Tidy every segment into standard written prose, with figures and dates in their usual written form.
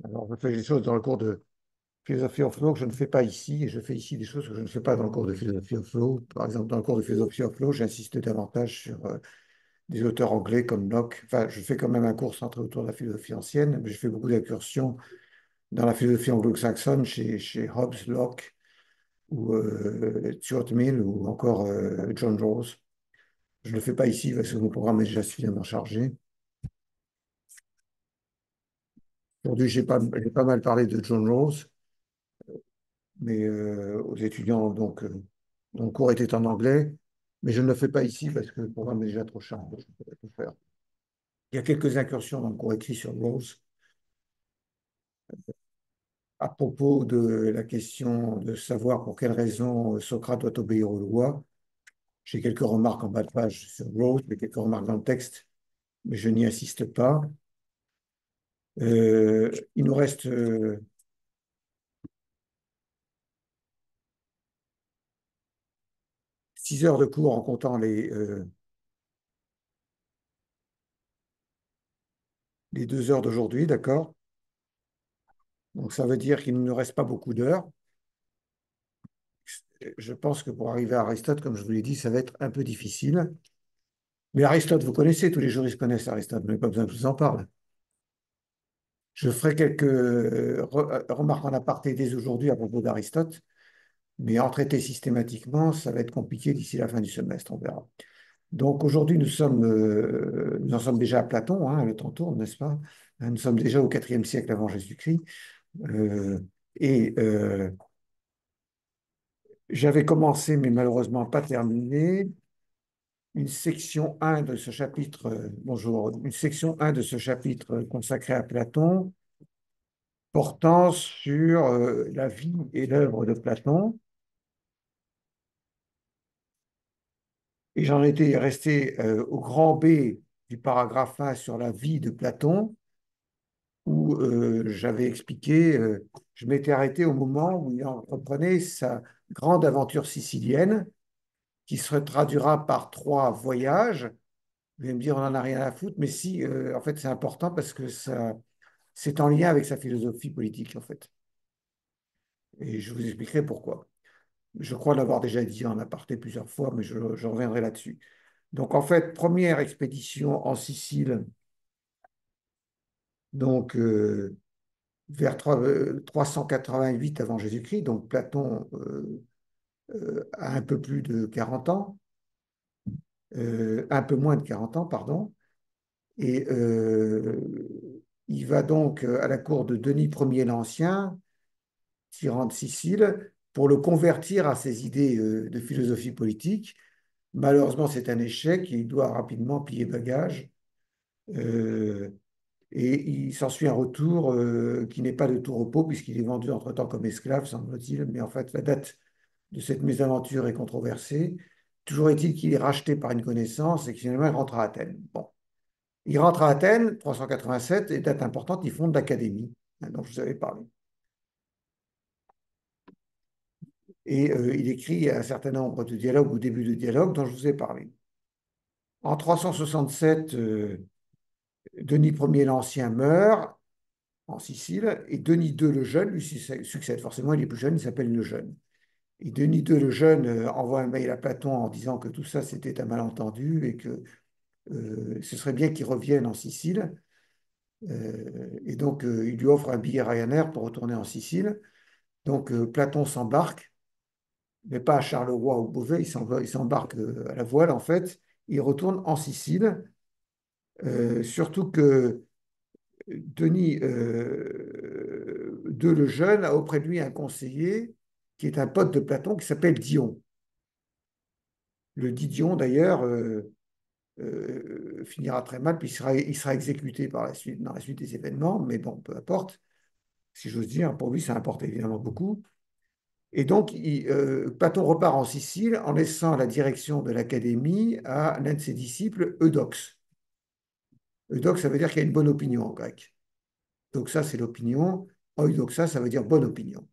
Alors, je fais des choses dans le cours de philosophie of law que je ne fais pas ici, et je fais ici des choses que je ne fais pas dans le cours de philosophie of law. Par exemple, dans le cours de philosophie of law, j'insiste davantage sur des auteurs anglais comme Locke. Enfin, je fais quand même un cours centré autour de la philosophie ancienne, mais je fais beaucoup d'incursions dans la philosophie anglo-saxonne chez Hobbes, Locke, ou Stuart Mill, ou encore John Rawls. Je ne le fais pas ici parce que mon programme est déjà suffisamment chargé. Aujourd'hui, j'ai pas mal parlé de John Rawls, mais aux étudiants dont le cours était en anglais, mais je ne le fais pas ici parce que le programme est déjà trop chargé. Je ne peux pas tout faire. Il y a quelques incursions dans le cours écrit sur Rawls à propos de la question de savoir pour quelles raisons Socrate doit obéir aux lois. J'ai quelques remarques en bas de page sur Rawls, mais quelques remarques dans le texte, mais je n'y insiste pas. Il nous reste 6 heures de cours en comptant les 2 heures d'aujourd'hui, d'accord? Donc ça veut dire qu'il ne nous reste pas beaucoup d'heures. Je pense que pour arriver à Aristote, comme je vous l'ai dit, ça va être un peu difficile. Mais Aristote, vous connaissez, tous les juristes connaissent Aristote, vous n'avez pas besoin que je vous en parle. Je ferai quelques remarques en aparté dès aujourd'hui à propos d'Aristote, mais en traiter systématiquement, ça va être compliqué d'ici la fin du semestre, on verra. Donc aujourd'hui, nous en sommes déjà à Platon, hein, le temps tourne, n'est-ce pas? Nous sommes déjà au IVe siècle avant Jésus-Christ. Euh, et j'avais commencé, mais malheureusement pas terminé, une section 1 de ce chapitre, bonjour, une section 1 de ce chapitre consacré à Platon, portant sur la vie et l'œuvre de Platon. Et j'en étais resté au grand B du paragraphe 1 sur la vie de Platon, où j'avais expliqué, je m'étais arrêté au moment où il entreprenait sa grande aventure sicilienne, qui se traduira par 3 voyages. Vous allez me dire, on n'en a rien à foutre, mais si, en fait, c'est important parce que ça, c'est en lien avec sa philosophie politique, en fait. Et je vous expliquerai pourquoi. Je crois l'avoir déjà dit en aparté plusieurs fois, mais je reviendrai là-dessus. Donc, en fait, première expédition en Sicile, donc vers 388 avant Jésus-Christ, donc Platon a un peu plus de 40 ans, un peu moins de 40 ans, pardon, et il va donc à la cour de Denis Ier l'Ancien, tyran de Sicile, pour le convertir à ses idées de philosophie politique. Malheureusement, c'est un échec et il doit rapidement plier bagage. Euh, et il s'ensuit un retour qui n'est pas de tout repos, puisqu'il est vendu entre-temps comme esclave, semble-t-il. Mais en fait, la date de cette mésaventure est controversée. Toujours est-il qu'il est racheté par une connaissance et que finalement il rentre à Athènes. Bon. Il rentre à Athènes, 387, et date importante, il fonde l'Académie, hein, dont je vous avais parlé. Et il écrit un certain nombre de dialogues ou débuts de dialogues dont je vous ai parlé. En 367, Denis Ier l'Ancien meurt en Sicile et Denis II le Jeune lui succède. Forcément, il est plus jeune, il s'appelle le Jeune. Et Denis II le Jeune envoie un mail à Platon en disant que tout ça c'était un malentendu et que ce serait bien qu'il revienne en Sicile. Et donc, il lui offre un billet Ryanair pour retourner en Sicile. Donc, Platon s'embarque, mais pas à Charleroi ou Beauvais, il s'embarque à la voile en fait. Il retourne en Sicile, surtout que Denis II le Jeune a auprès de lui un conseiller qui est un pote de Platon qui s'appelle Dion. Le dit Dion, d'ailleurs, finira très mal, puis il sera exécuté par la suite, dans la suite des événements, mais bon, peu importe, si j'ose dire, pour lui, ça importe évidemment beaucoup. Et donc, Platon repart en Sicile en laissant la direction de l'académie à l'un de ses disciples, Eudoxe. Eudoxe, ça veut dire qu'il y a une bonne opinion en grec. Donc ça, c'est l'opinion. Eudoxa, ça veut dire bonne opinion.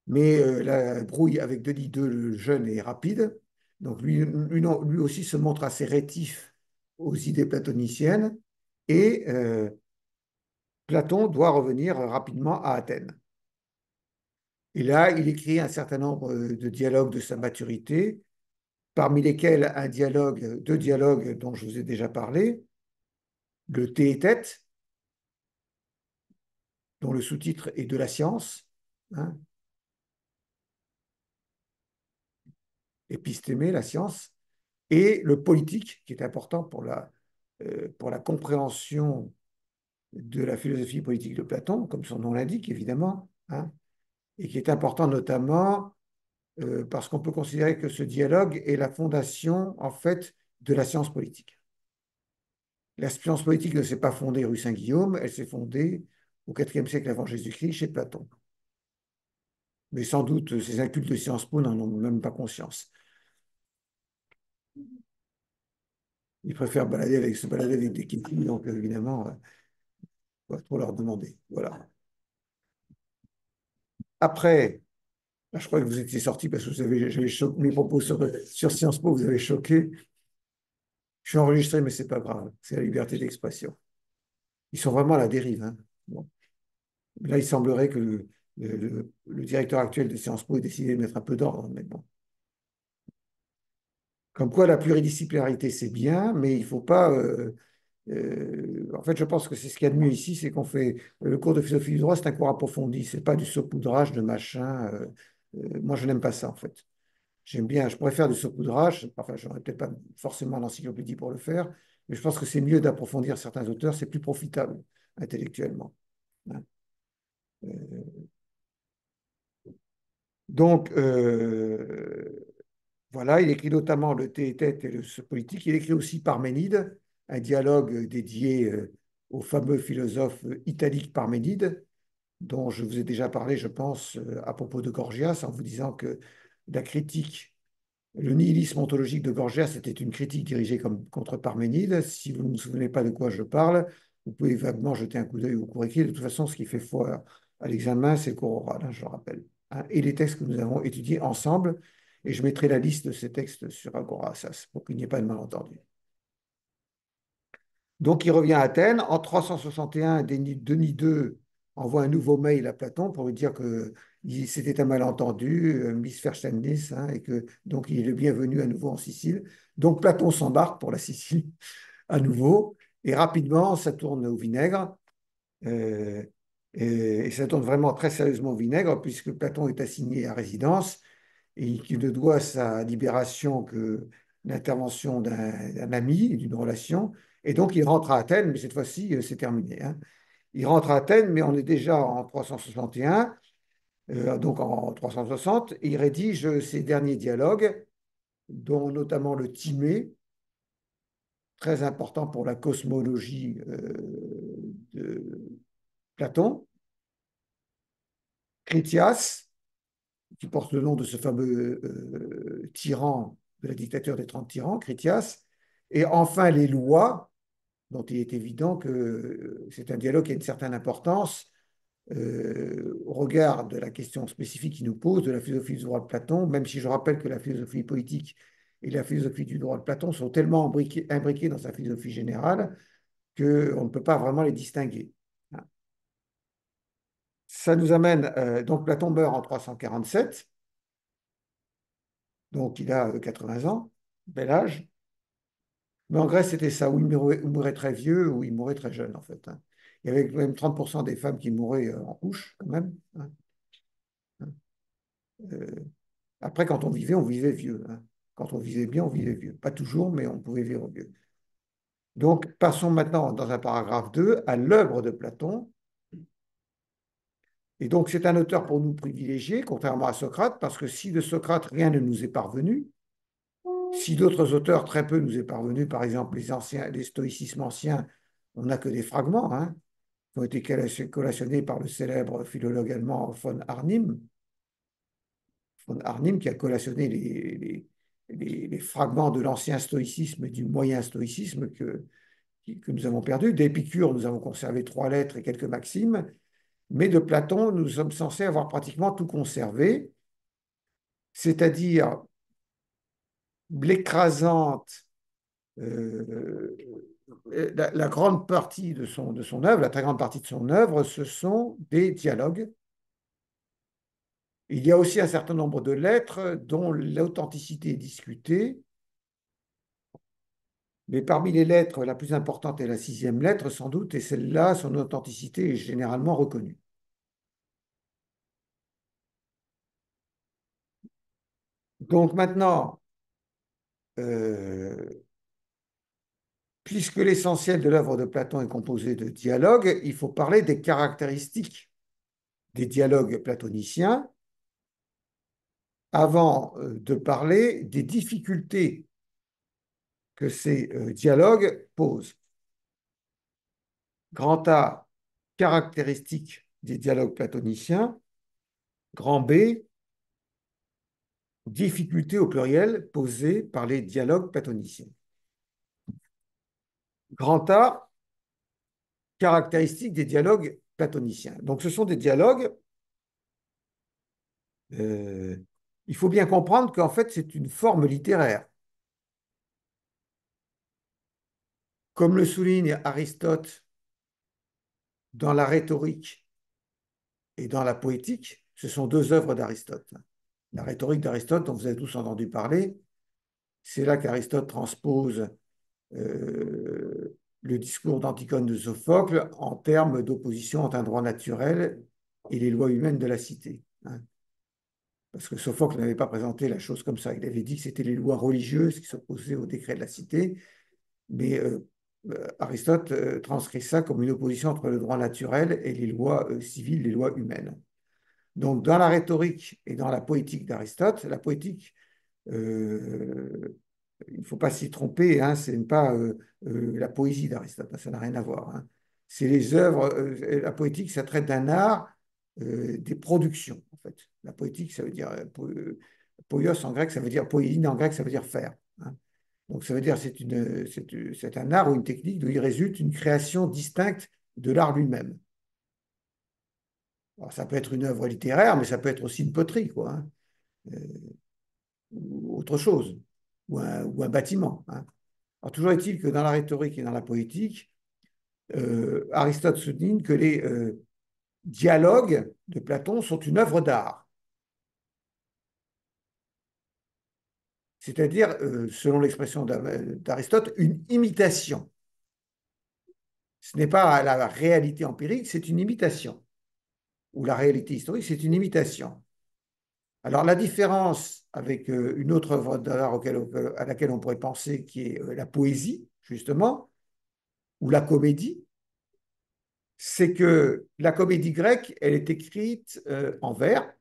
Mais la brouille avec Denis II le jeune est rapide. Donc lui aussi se montre assez rétif aux idées platoniciennes et Platon doit revenir rapidement à Athènes. Et là, il écrit un certain nombre de dialogues de sa maturité, parmi lesquels deux dialogues dont je vous ai déjà parlé, le Théétète, dont le sous-titre est de la science, hein, épistémé, la science, et le politique, qui est important pour la compréhension de la philosophie politique de Platon, comme son nom l'indique, évidemment, hein, et qui est important notamment parce qu'on peut considérer que ce dialogue est la fondation, en fait, de la science politique. La science politique ne s'est pas fondée rue Saint-Guillaume, elle s'est fondée au IVe siècle avant Jésus-Christ chez Platon. Mais sans doute, ces incultes de Sciences Po n'en ont même pas conscience. Ils préfèrent se balader avec des kékis, donc évidemment, il va trop leur demander. Voilà. Après, là, je crois que vous étiez sortis parce que j'avais choqué mes propos sur Sciences Po, vous avez choqué. Je suis enregistré, mais c'est pas grave. C'est la liberté d'expression. Ils sont vraiment à la dérive, hein. Bon. Là, il semblerait que le directeur actuel de Sciences Po ait décidé de mettre un peu d'ordre, mais bon. Comme quoi, la pluridisciplinarité, c'est bien, mais il ne faut pas. En fait, je pense que c'est ce qu'il y a de mieux ici, c'est qu'on fait le cours de philosophie du droit, c'est un cours approfondi, c'est pas du saupoudrage de machin. Moi, je n'aime pas ça, en fait. J'aime bien, je pourrais faire du saupoudrage, enfin, j'aurais peut-être pas forcément l'encyclopédie pour le faire, mais je pense que c'est mieux d'approfondir certains auteurs, c'est plus profitable intellectuellement, hein. Euh, donc, voilà, il écrit notamment le Théétète et le politique. Il écrit aussi Parménide, un dialogue dédié au fameux philosophe italique Parménide, dont je vous ai déjà parlé, je pense, à propos de Gorgias, en vous disant que la critique, le nihilisme ontologique de Gorgias, c'était une critique dirigée contre Parménide. Si vous ne vous souvenez pas de quoi je parle, vous pouvez vaguement jeter un coup d'œil au cours écrit. De toute façon, ce qui fait foi à l'examen, c'est le cours oral, hein, je le rappelle, hein, et les textes que nous avons étudiés ensemble. Et je mettrai la liste de ces textes sur Agora, ça, pour qu'il n'y ait pas de malentendu. Donc, il revient à Athènes. En 361, Denis II envoie un nouveau mail à Platon pour lui dire que c'était un malentendu, Missverständnis, hein, et que donc il est le bienvenu à nouveau en Sicile. Donc, Platon s'embarque pour la Sicile à nouveau, et rapidement, ça tourne au vinaigre. euh, et ça tourne vraiment très sérieusement au vinaigre, puisque Platon est assigné à résidence et qui ne doit sa libération que l'intervention d'un ami, d'une relation. Et donc, il rentre à Athènes, mais cette fois-ci, c'est terminé, hein. Il rentre à Athènes, mais on est déjà en 361, donc en 360, et il rédige ses derniers dialogues, dont notamment le Timée, très important pour la cosmologie de Platon, Critias, qui porte le nom de ce fameux tyran de la dictature des 30 tyrans, Critias, et enfin les lois, dont il est évident que c'est un dialogue qui a une certaine importance au regard de la question spécifique qu'il nous pose de la philosophie du droit de Platon, même si je rappelle que la philosophie politique et la philosophie du droit de Platon sont tellement imbriquées dans sa philosophie générale qu'on ne peut pas vraiment les distinguer. Ça nous amène, donc Platon meurt en 347, donc il a 80 ans, bel âge. Mais en Grèce, c'était ça, où il mourait très vieux ou il mourait très jeune, en fait, hein. Il y avait même 30% des femmes qui mouraient en couche, quand même, hein. Euh, Après, quand on vivait vieux, hein. Quand on vivait bien, on vivait vieux. Pas toujours, mais on pouvait vivre vieux. Donc, passons maintenant, dans un paragraphe 2 à l'œuvre de Platon. Et donc, c'est un auteur pour nous privilégié, contrairement à Socrate, parce que si de Socrate, rien ne nous est parvenu, si d'autres auteurs, très peu nous est parvenu, par exemple les stoïcismes anciens, on n'a que des fragments, hein, qui ont été collationnés par le célèbre philologue allemand von Arnim qui a collationné les fragments de l'ancien stoïcisme et du moyen stoïcisme que nous avons perdus. D'Épicure, nous avons conservé 3 lettres et quelques maximes, mais de Platon, nous sommes censés avoir pratiquement tout conservé, c'est-à-dire l'écrasante Euh, la grande partie de son œuvre, la très grande partie de son œuvre, ce sont des dialogues. Il y a aussi un certain nombre de lettres dont l'authenticité est discutée, mais parmi les lettres, la plus importante est la sixième lettre, sans doute, et celle-là, son authenticité est généralement reconnue. Donc maintenant, euh, puisque l'essentiel de l'œuvre de Platon est composé de dialogues, il faut parler des caractéristiques des dialogues platoniciens avant de parler des difficultés que ces dialogues posent. Grand A, caractéristiques des dialogues platoniciens. Grand B, difficultés au pluriel posées par les dialogues platoniciens. Grand A, caractéristiques des dialogues platoniciens. Donc ce sont des dialogues, euh, il faut bien comprendre qu'en fait c'est une forme littéraire. Comme le souligne Aristote dans la rhétorique et dans la poétique, ce sont deux œuvres d'Aristote. La rhétorique d'Aristote, dont vous avez tous entendu parler, c'est là qu'Aristote transpose le discours d'Antigone de Sophocle en termes d'opposition entre un droit naturel et les lois humaines de la cité. Hein. Parce que Sophocle n'avait pas présenté la chose comme ça. Il avait dit que c'était les lois religieuses qui s'opposaient au décret de la cité, mais Aristote transcrit ça comme une opposition entre le droit naturel et les lois civiles, les lois humaines. Donc, dans la rhétorique et dans la poétique d'Aristote, la poétique, euh, il ne faut pas s'y tromper, hein, ce n'est pas la poésie d'Aristote, ça n'a rien à voir. Hein. C'est les œuvres, la poétique, ça traite d'un art des productions, en fait. La poétique, ça veut dire, poios en grec, ça veut dire, poiein en grec, ça veut dire faire. Hein. Donc, ça veut dire c'est un art ou une technique d'où il résulte une création distincte de l'art lui-même. Alors, ça peut être une œuvre littéraire, mais ça peut être aussi une poterie, quoi, hein, ou autre chose, ou un bâtiment. Hein. Alors, toujours est-il que dans la rhétorique et dans la poétique, Aristote souligne que les dialogues de Platon sont une œuvre d'art, c'est-à-dire, selon l'expression d'Aristote, une imitation. Ce n'est pas la réalité empirique, c'est une imitation, ou la réalité historique, c'est une imitation. Alors, la différence avec une autre œuvre d'art à laquelle on pourrait penser, qui est la poésie, justement, ou la comédie, c'est que la comédie grecque, elle est écrite en vers.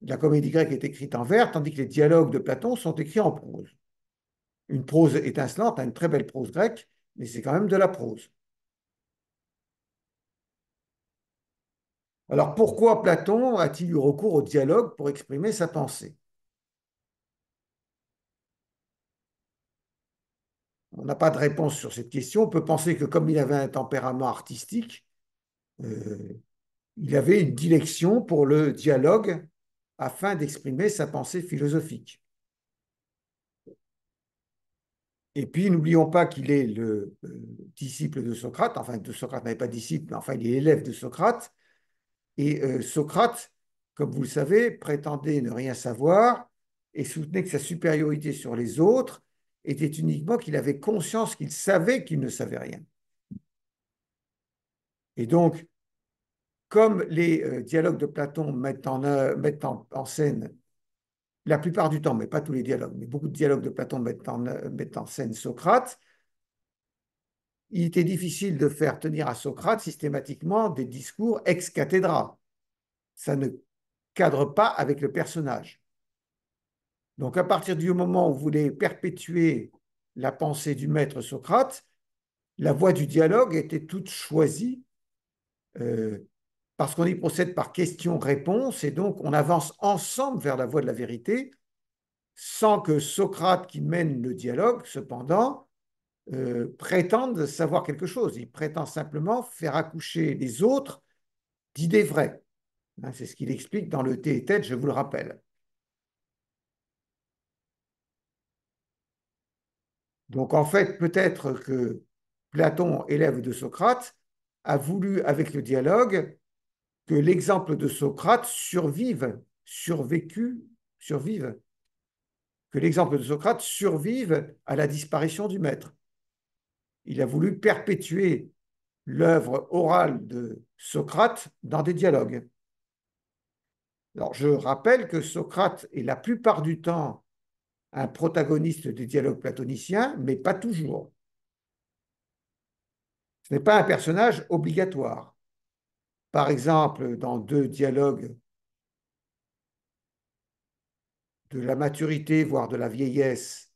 La comédie grecque est écrite en vers, tandis que les dialogues de Platon sont écrits en prose. Une prose étincelante, une très belle prose grecque, mais c'est quand même de la prose. Alors pourquoi Platon a-t-il eu recours au dialogue pour exprimer sa pensée? On n'a pas de réponse sur cette question. On peut penser que comme il avait un tempérament artistique, euh, il avait une dilection pour le dialogue afin d'exprimer sa pensée philosophique. Et puis, n'oublions pas qu'il est le disciple de Socrate, enfin, de Socrate n'avait pas de disciple, mais enfin, il est élève de Socrate. Et Socrate, comme vous le savez, prétendait ne rien savoir et soutenait que sa supériorité sur les autres était uniquement qu'il avait conscience qu'il savait qu'il ne savait rien. Et donc, comme les dialogues de Platon mettent en scène, la plupart du temps, mais pas tous les dialogues, mais beaucoup de dialogues de Platon mettent en scène Socrate, il était difficile de faire tenir à Socrate systématiquement des discours ex cathedra. Ça ne cadre pas avec le personnage. Donc, à partir du moment où vous voulez perpétuer la pensée du maître Socrate, la voie du dialogue était toute choisie euh, parce qu'on y procède par question-réponse et donc on avance ensemble vers la voie de la vérité sans que Socrate, qui mène le dialogue, cependant, prétende savoir quelque chose. Il prétend simplement faire accoucher les autres d'idées vraies. Hein, c'est ce qu'il explique dans le Thé et Tête, je vous le rappelle. Donc en fait, peut-être que Platon, élève de Socrate, a voulu, avec le dialogue, que l'exemple de Socrate survive, que l'exemple de Socrate survive à la disparition du maître. Il a voulu perpétuer l'œuvre orale de Socrate dans des dialogues. Alors, je rappelle que Socrate est la plupart du temps un protagoniste des dialogues platoniciens, mais pas toujours. Ce n'est pas un personnage obligatoire. Par exemple, dans deux dialogues de la maturité, voire de la vieillesse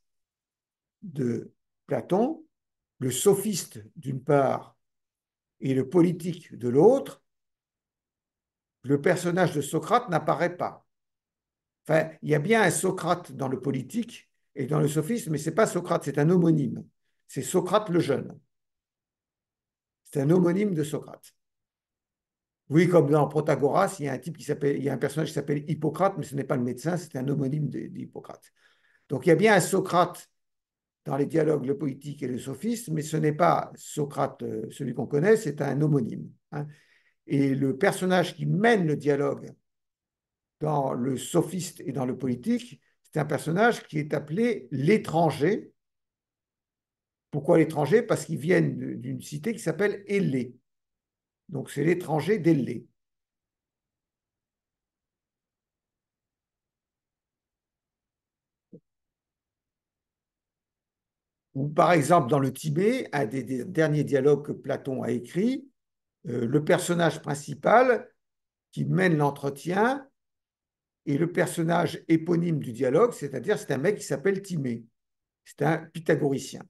de Platon, le sophiste d'une part et le politique de l'autre, le personnage de Socrate n'apparaît pas. Enfin, il y a bien un Socrate dans le politique et dans le sophisme, mais ce n'est pas Socrate, c'est un homonyme. C'est Socrate le jeune. C'est un homonyme de Socrate. Oui, comme dans Protagoras, il y a un personnage qui s'appelle Hippocrate, mais ce n'est pas le médecin, c'est un homonyme d'Hippocrate. Donc il y a bien un Socrate dans les dialogues, le politique et le sophisme, mais ce n'est pas Socrate, celui qu'on connaît, c'est un homonyme, hein. Et le personnage qui mène le dialogue dans le sophiste et dans le politique, c'est un personnage qui est appelé l'étranger. Pourquoi l'étranger? Parce qu'ils viennent d'une cité qui s'appelle Élée. Donc c'est l'étranger d'Élée. Ou par exemple, dans le Tibet, un des derniers dialogues que Platon a écrit, le personnage principal qui mène l'entretien est le personnage éponyme du dialogue, c'est-à-dire c'est un mec qui s'appelle Timée. C'est un pythagoricien.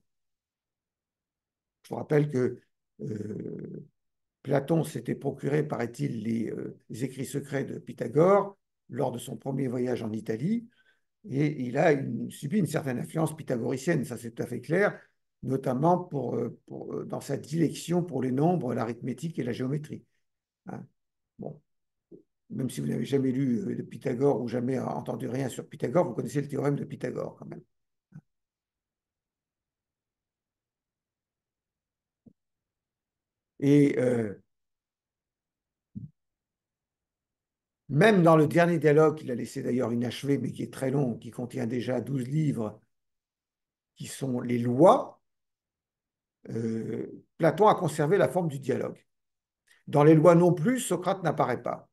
Je vous rappelle que Platon s'était procuré, paraît-il, les écrits secrets de Pythagore lors de son premier voyage en Italie, et il a subi une certaine influence pythagoricienne, ça c'est tout à fait clair, notamment dans sa dilection pour les nombres, l'arithmétique et la géométrie, hein. Bon, même si vous n'avez jamais lu de Pythagore ou jamais entendu rien sur Pythagore, vous connaissez le théorème de Pythagore quand même. Et même dans le dernier dialogue qu'il a laissé d'ailleurs inachevé, mais qui est très long, qui contient déjà 12 livres, qui sont les lois, Platon a conservé la forme du dialogue. Dans les lois non plus, Socrate n'apparaît pas.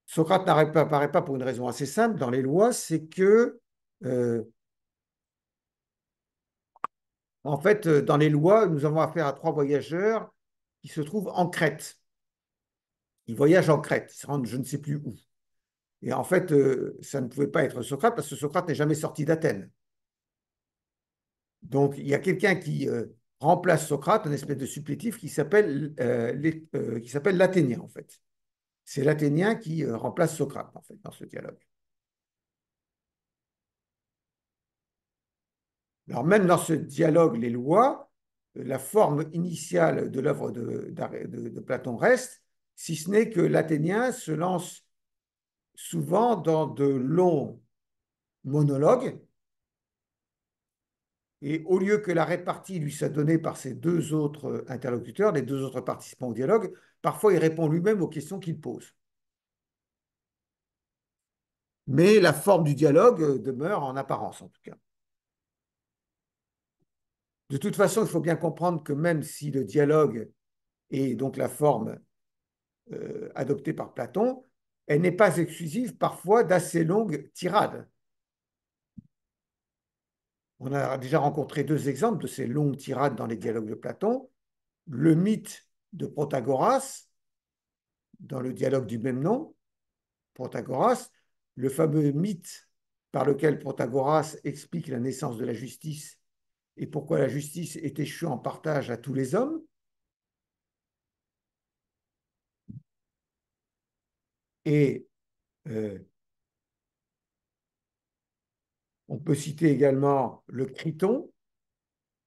Socrate n'apparaît pas pour une raison assez simple dans les lois, c'est que, euh, en fait, dans les lois, nous avons affaire à trois voyageurs qui se trouvent en Crète. Ils voyagent en Crète, ils se rendent je ne sais plus où. Et en fait, ça ne pouvait pas être Socrate parce que Socrate n'est jamais sorti d'Athènes. Donc, il y a quelqu'un qui remplace Socrate, un espèce de supplétif qui s'appelle l'Athénien, en fait. C'est l'Athénien qui remplace Socrate, en fait, dans ce dialogue. Alors, même dans ce dialogue, les lois, la forme initiale de l'œuvre de Platon reste, si ce n'est que l'Athénien se lance souvent dans de longs monologues, et au lieu que la répartie lui soit donnée par ses deux autres interlocuteurs, les deux autres participants au dialogue, parfois il répond lui-même aux questions qu'il pose. Mais la forme du dialogue demeure en apparence, en tout cas. De toute façon, il faut bien comprendre que même si le dialogue est donc la forme adoptée par Platon, elle n'est pas exclusive parfois d'assez longues tirades. On a déjà rencontré deux exemples de ces longues tirades dans les dialogues de Platon. Le mythe de Protagoras, dans le dialogue du même nom, Protagoras, le fameux mythe par lequel Protagoras explique la naissance de la justice et pourquoi la justice est échue en partage à tous les hommes. Et euh, on peut citer également le Criton,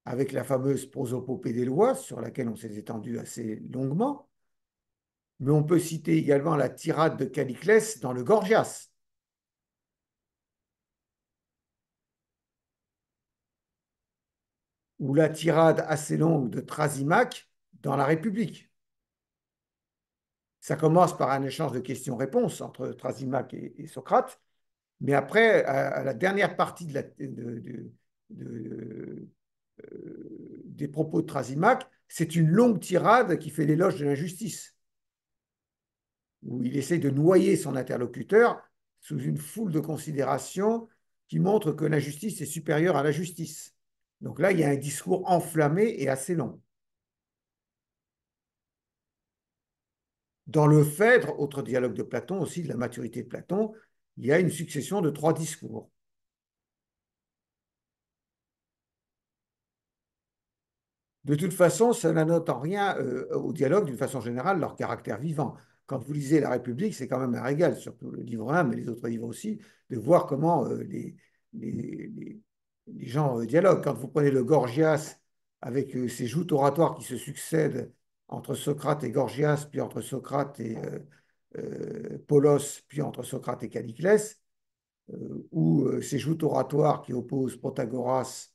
avec la fameuse prosopopée des lois, sur laquelle on s'est étendu assez longuement. Mais on peut citer également la tirade de Calliclès dans le Gorgias. ou la tirade assez longue de Thrasymachie dans la République. Ça commence par un échange de questions-réponses entre Thrasymachie et Socrate, mais après, à la dernière partie des propos de Thrasymachie, c'est une longue tirade qui fait l'éloge de l'injustice, où il essaie de noyer son interlocuteur sous une foule de considérations qui montrent que l'injustice est supérieure à la justice. Donc là, il y a un discours enflammé et assez long. Dans le Phèdre, autre dialogue de Platon, aussi de la maturité de Platon, il y a une succession de 3 discours. De toute façon, ça n'annote en rien au dialogue, d'une façon générale, leur caractère vivant. Quand vous lisez La République, c'est quand même un régal, surtout le livre 1, mais les autres livres aussi, de voir comment les, les- les gens dialoguent. Quand vous prenez le Gorgias, avec ces joutes oratoires qui se succèdent entre Socrate et Gorgias, puis entre Socrate et Polos, puis entre Socrate et Calliclès, ou ces joutes oratoires qui opposent Protagoras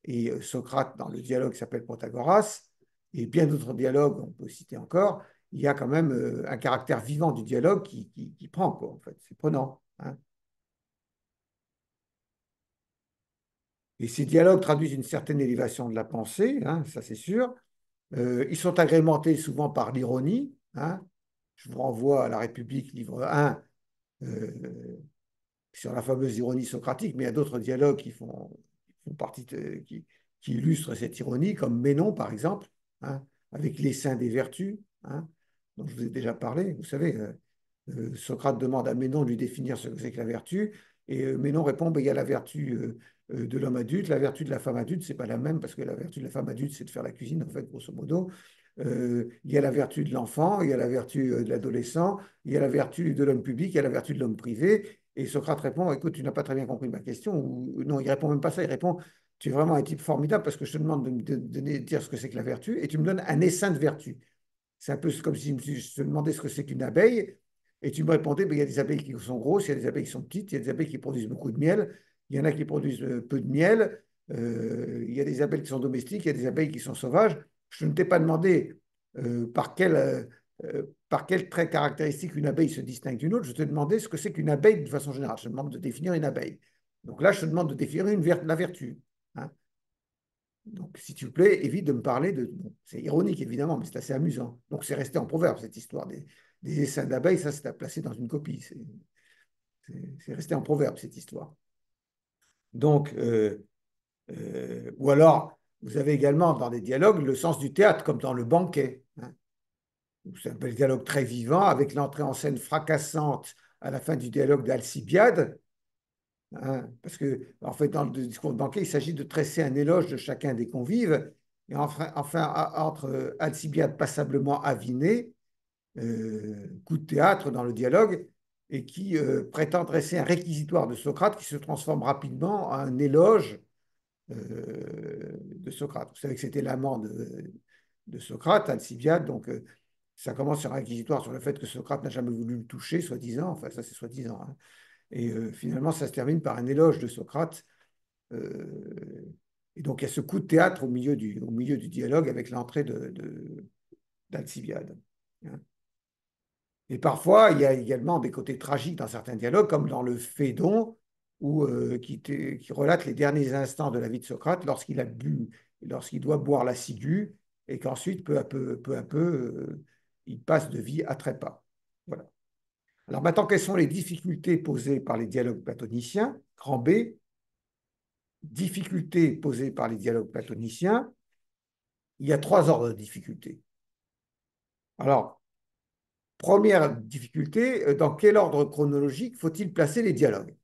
et Socrate dans le dialogue qui s'appelle Protagoras, et bien d'autres dialogues, on peut citer encore, il y a quand même un caractère vivant du dialogue qui prend, quoi, en fait. C'est prenant. Hein. Et ces dialogues traduisent une certaine élévation de la pensée, hein, ça c'est sûr. Ils sont agrémentés souvent par l'ironie. Hein. Je vous renvoie à La République, livre 1, sur la fameuse ironie socratique, mais il y a d'autres dialogues font partie qui illustrent cette ironie, comme Ménon, par exemple, hein, avec l'essaim des vertus, hein, dont je vous ai déjà parlé. Vous savez, Socrate demande à Ménon de lui définir ce que c'est que la vertu, et Ménon répond, ben, il y a la vertu de l'homme adulte, la vertu de la femme adulte, c'est pas la même, parce que la vertu de la femme adulte, c'est de faire la cuisine, en fait, grosso modo. Il y a la vertu de l'enfant, il y a la vertu de l'adolescent, il y a la vertu de l'homme public, il y a la vertu de l'homme privé. Et Socrate répond, écoute, tu n'as pas très bien compris ma question. Ou, non, il répond même pas ça, il répond, tu es vraiment un type formidable parce que je te demande de dire ce que c'est que la vertu et tu me donnes un essaim de vertu. C'est un peu comme si je te demandais ce que c'est qu'une abeille et tu me répondais, ben, il y a des abeilles qui sont grosses, il y a des abeilles qui sont petites, il y a des abeilles qui produisent beaucoup de miel, il y en a qui produisent peu de miel, il y a des abeilles qui sont domestiques, il y a des abeilles qui sont sauvages. Je ne t'ai pas demandé par quel trait caractéristique une abeille se distingue d'une autre, je te demandais ce que c'est qu'une abeille de façon générale. Je te demande de définir une abeille. Donc là, je te demande de définir la vertu. Hein. Donc, s'il te plaît, évite de me parler de. Bon, c'est ironique, évidemment, mais c'est assez amusant. Donc, c'est resté en proverbe, cette histoire des essaims d'abeilles. Ça, c'est à placer dans une copie. C'est resté en proverbe, cette histoire. Donc, ou alors, vous avez également dans des dialogues le sens du théâtre, comme dans le banquet. Hein. C'est un bel dialogue très vivant, avec l'entrée en scène fracassante à la fin du dialogue d'Alcibiade. Hein, parce que, en fait, dans le discours de banquet, il s'agit de tresser un éloge de chacun des convives. Et enfin, entre Alcibiade passablement aviné, coup de théâtre dans le dialogue, et qui prétend dresser un réquisitoire de Socrate qui se transforme rapidement en un éloge de Socrate. Vous savez que c'était l'amant de Socrate, Alcibiade, donc ça commence sur un réquisitoire sur le fait que Socrate n'a jamais voulu le toucher, soi-disant, enfin ça c'est soi-disant, hein. Et finalement ça se termine par un éloge de Socrate. Et donc il y a ce coup de théâtre au milieu du dialogue avec l'entrée d'Alcibiade. Hein. Et parfois, il y a également des côtés tragiques dans certains dialogues, comme dans le Phédon, qui relate les derniers instants de la vie de Socrate lorsqu'il a bu, lorsqu'il doit boire la ciguë, et qu'ensuite, peu à peu, il passe de vie à trépas. Voilà. Alors maintenant, quelles sont les difficultés posées par les dialogues platoniciens? Grand B, difficultés posées par les dialogues platoniciens. Il y a 3 ordres de difficultés. Alors, première difficulté, dans quel ordre chronologique faut-il placer les dialogues?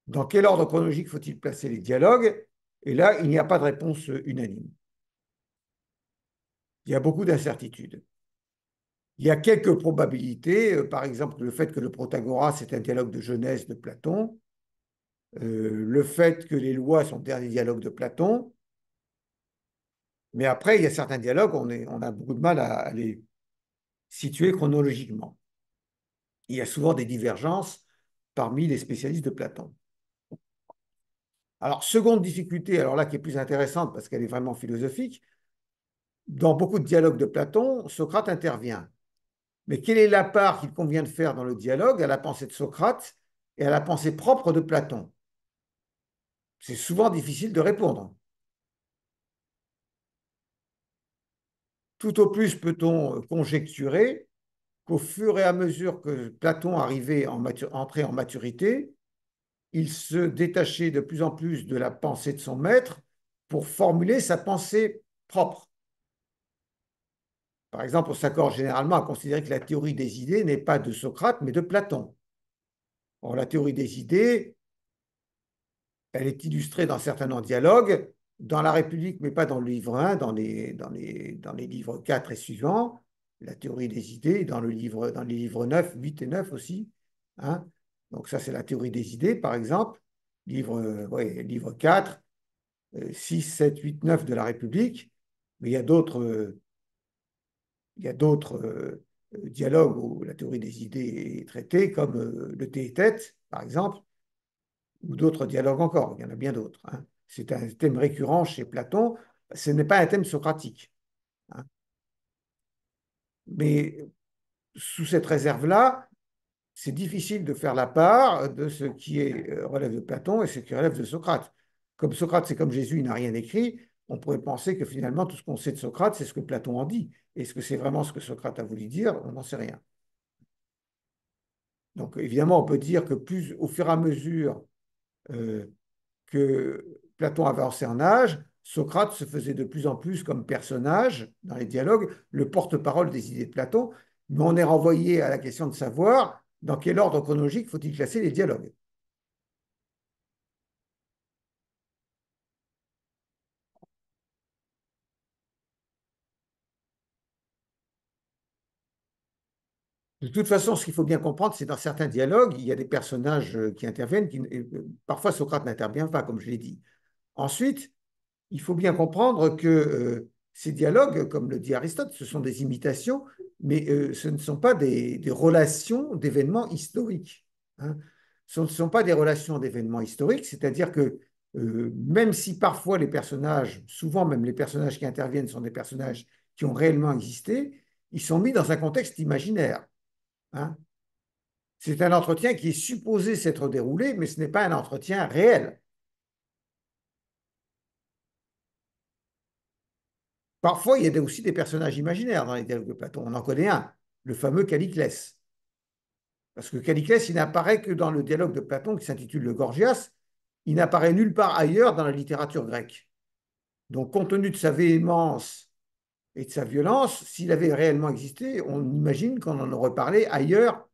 Dans quel ordre chronologique faut-il placer les dialogues? Et là, il n'y a pas de réponse unanime. Il y a beaucoup d'incertitudes. Il y a quelques probabilités, par exemple le fait que le Protagoras est un dialogue de jeunesse de Platon, le fait que les lois sont le dernier dialogue de Platon, mais après, il y a certains dialogues, on a beaucoup de mal à les situer chronologiquement. Il y a souvent des divergences parmi les spécialistes de Platon. Alors, seconde difficulté, alors là qui est plus intéressante parce qu'elle est vraiment philosophique, dans beaucoup de dialogues de Platon, Socrate intervient. Mais quelle est la part qu'il convient de faire dans le dialogue à la pensée de Socrate et à la pensée propre de Platon? C'est souvent difficile de répondre. Tout au plus peut-on conjecturer qu'au fur et à mesure que Platon entrait en maturité, il se détachait de plus en plus de la pensée de son maître pour formuler sa pensée propre. Par exemple, on s'accorde généralement à considérer que la théorie des idées n'est pas de Socrate, mais de Platon. Or, la théorie des idées, elle est illustrée dans certains dialogues, dans La République, mais pas dans le livre 1, dans les livres 4 et suivants, la théorie des idées, dans les livres 9, 8 et 9 aussi. Hein. Donc ça, c'est la théorie des idées, par exemple, livre 4, 6, 7, 8, 9 de La République. Mais il y a d'autres dialogues où la théorie des idées est traitée, comme le thé et tête, par exemple, ou d'autres dialogues encore. Il y en a bien d'autres. Hein. C'est un thème récurrent chez Platon. Ce n'est pas un thème socratique. Hein. Mais sous cette réserve-là, c'est difficile de faire la part de ce qui relève de Platon et ce qui relève de Socrate. Comme Socrate, c'est comme Jésus, il n'a rien écrit, on pourrait penser que finalement, tout ce qu'on sait de Socrate, c'est ce que Platon en dit. Est-ce que c'est vraiment ce que Socrate a voulu dire? On n'en sait rien. Donc, évidemment, on peut dire que plus, au fur et à mesure euh, que Platon avançait en âge, Socrate se faisait de plus en plus comme personnage dans les dialogues, le porte-parole des idées de Platon, mais on est renvoyé à la question de savoir dans quel ordre chronologique faut-il classer les dialogues. De toute façon, ce qu'il faut bien comprendre, c'est dans certains dialogues, il y a des personnages qui interviennent, parfois Socrate n'intervient pas, comme je l'ai dit. Ensuite, il faut bien comprendre que ces dialogues, comme le dit Aristote, ce sont des imitations, mais ce ne sont pas des relations d'événements historiques. Hein. Ce ne sont pas des relations d'événements historiques, c'est-à-dire que même si parfois les personnages, souvent même les personnages qui interviennent sont des personnages qui ont réellement existé, ils sont mis dans un contexte imaginaire. Hein. C'est un entretien qui est supposé s'être déroulé, mais ce n'est pas un entretien réel. Parfois, il y a aussi des personnages imaginaires dans les dialogues de Platon. On en connaît un, le fameux Calliclès. Parce que Calliclès, il n'apparaît que dans le dialogue de Platon qui s'intitule le Gorgias. Il n'apparaît nulle part ailleurs dans la littérature grecque. Donc, compte tenu de sa véhémence et de sa violence, s'il avait réellement existé, on imagine qu'on en aurait parlé ailleurs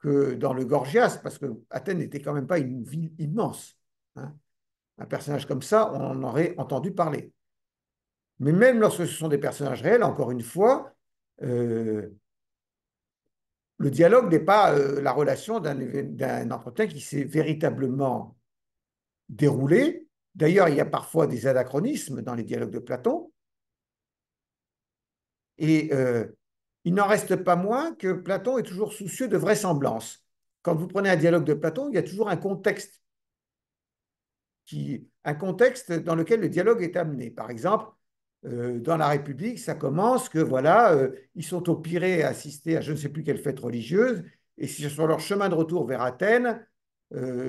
que dans le Gorgias, parce que Athènes n'était quand même pas une ville immense. Hein. Un personnage comme ça, on en aurait entendu parler. Mais même lorsque ce sont des personnages réels, encore une fois, euh, le dialogue n'est pas la relation d'un entretien qui s'est véritablement déroulé. D'ailleurs, il y a parfois des anachronismes dans les dialogues de Platon, et il n'en reste pas moins que Platon est toujours soucieux de vraisemblance. Quand vous prenez un dialogue de Platon, il y a toujours un contexte dans lequel le dialogue est amené. Par exemple, dans la République, ça commence que voilà, ils sont au Pirée à assister à je ne sais plus quelle fête religieuse, et c'est sur leur chemin de retour vers Athènes,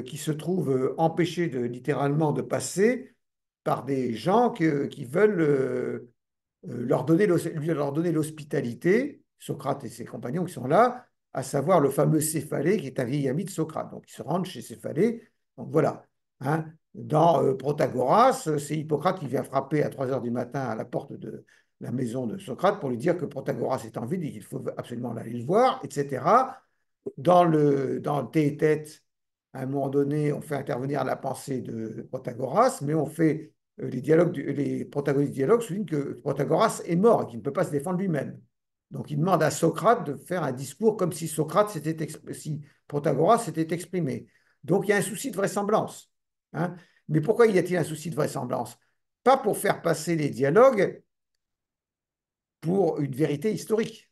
qui se trouvent empêchés littéralement de passer par des gens qui veulent leur donner l'hospitalité, Socrate et ses compagnons qui sont là, à savoir le fameux Céphalée, qui est un vieil ami de Socrate. Donc, ils se rendent chez Céphalée. Donc, voilà. Hein. Dans Protagoras, c'est Hippocrate qui vient frapper à 3 heures du matin à la porte de la maison de Socrate pour lui dire que Protagoras est en vide et qu'il faut absolument aller le voir, etc. Dans Thé et Tête, à un moment donné, on fait intervenir la pensée de Protagoras, mais on fait les protagonistes du dialogue soulignent que Protagoras est mort et qu'il ne peut pas se défendre lui-même. Donc il demande à Socrate de faire un discours comme si si Protagoras s'était exprimé. Donc il y a un souci de vraisemblance. Hein. Mais pourquoi y a-t-il un souci de vraisemblance? Pas pour faire passer les dialogues pour une vérité historique.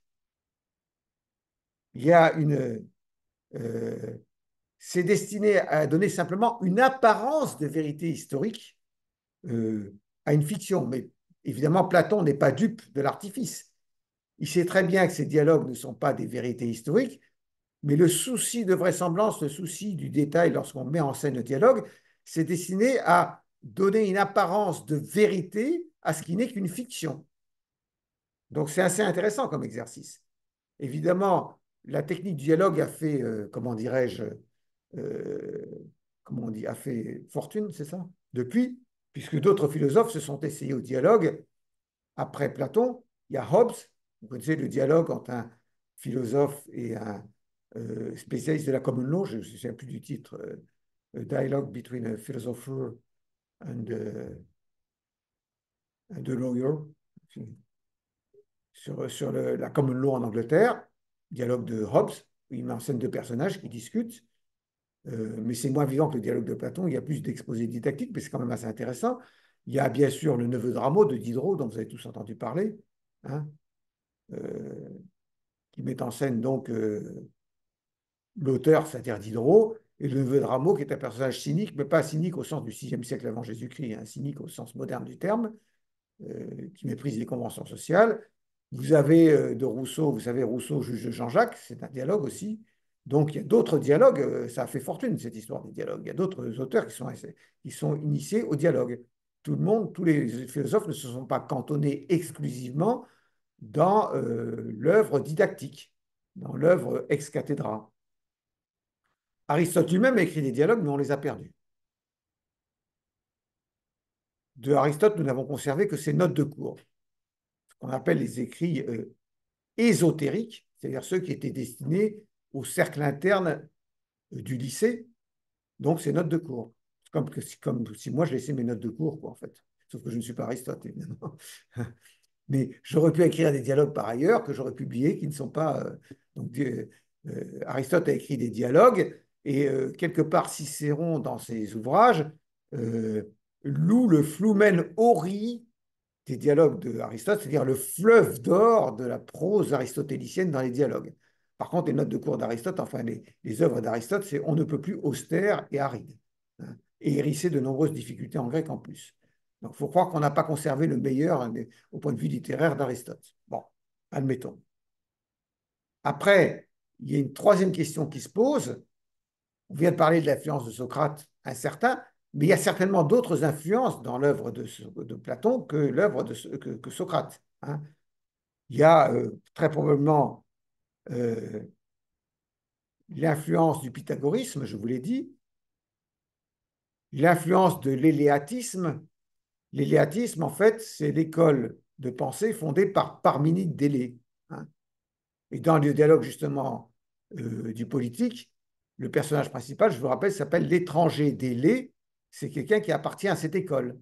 Il y a euh, c'est destiné à donner simplement une apparence de vérité historique à une fiction. Mais évidemment, Platon n'est pas dupe de l'artifice. Il sait très bien que ces dialogues ne sont pas des vérités historiques, mais le souci de vraisemblance, le souci du détail lorsqu'on met en scène le dialogue, c'est destiné à donner une apparence de vérité à ce qui n'est qu'une fiction. Donc c'est assez intéressant comme exercice. Évidemment, la technique du dialogue a fait, comment dirais-je, euh, comment on dit, a fait fortune, c'est ça, depuis, puisque d'autres philosophes se sont essayés au dialogue après Platon. Il y a Hobbes, vous connaissez le dialogue entre un philosophe et un spécialiste de la common law, je ne me souviens plus du titre, a dialogue between a philosopher and a lawyer, sur la common law en Angleterre, dialogue de Hobbes, où il met en scène deux personnages qui discutent. Mais c'est moins vivant que le dialogue de Platon. Il y a plus d'exposés didactiques, mais c'est quand même assez intéressant. Il y a bien sûr le neveu de Rameau de Diderot, dont vous avez tous entendu parler, hein, euh, qui met en scène donc l'auteur, c'est-à-dire Diderot, et le neveu de Rameau, qui est un personnage cynique, mais pas cynique au sens du VIe siècle avant Jésus-Christ, hein, cynique au sens moderne du terme, qui méprise les conventions sociales. Vous avez de Rousseau, vous savez, Rousseau, juge de Jean-Jacques, c'est un dialogue aussi. Donc il y a d'autres dialogues, ça a fait fortune cette histoire des dialogues. Il y a d'autres auteurs qui sont initiés au dialogue. Tout le monde, tous les philosophes ne se sont pas cantonnés exclusivement dans l'œuvre didactique, dans l'œuvre ex cathedra. Aristote lui-même a écrit des dialogues, mais on les a perdus. De Aristote, nous n'avons conservé que ses notes de cours, ce qu'on appelle les écrits ésotériques, c'est-à-dire ceux qui étaient destinés au cercle interne du lycée, donc ces notes de cours. C'est comme si moi je laissais mes notes de cours, quoi, en fait. Sauf que je ne suis pas Aristote, évidemment. Mais j'aurais pu écrire des dialogues par ailleurs que j'aurais publiés qui ne sont pas. Donc, Aristote a écrit des dialogues et quelque part Cicéron, dans ses ouvrages, euh, loue le flumen auri des dialogues d'Aristote, c'est-à-dire le fleuve d'or de la prose aristotélicienne dans les dialogues. Par contre, les notes de cours d'Aristote, enfin les œuvres d'Aristote, c'est on ne peut plus austère et aride, hein, et hérissé de nombreuses difficultés en grec en plus. Donc, il faut croire qu'on n'a pas conservé le meilleur au point de vue littéraire d'Aristote. Bon, admettons. Après, il y a une troisième question qui se pose. On vient de parler de l'influence de Socrate, incertain, mais il y a certainement d'autres influences dans l'œuvre de Platon que l'œuvre que Socrate, hein. Il y a très probablement euh, l'influence du pythagorisme, je vous l'ai dit, l'influence de l'éléatisme. L'éléatisme, en fait, c'est l'école de pensée fondée par Parménide d'Élée, hein. Et dans le dialogue, justement, du politique, le personnage principal, je vous rappelle, s'appelle l'étranger d'Élée. C'est quelqu'un qui appartient à cette école.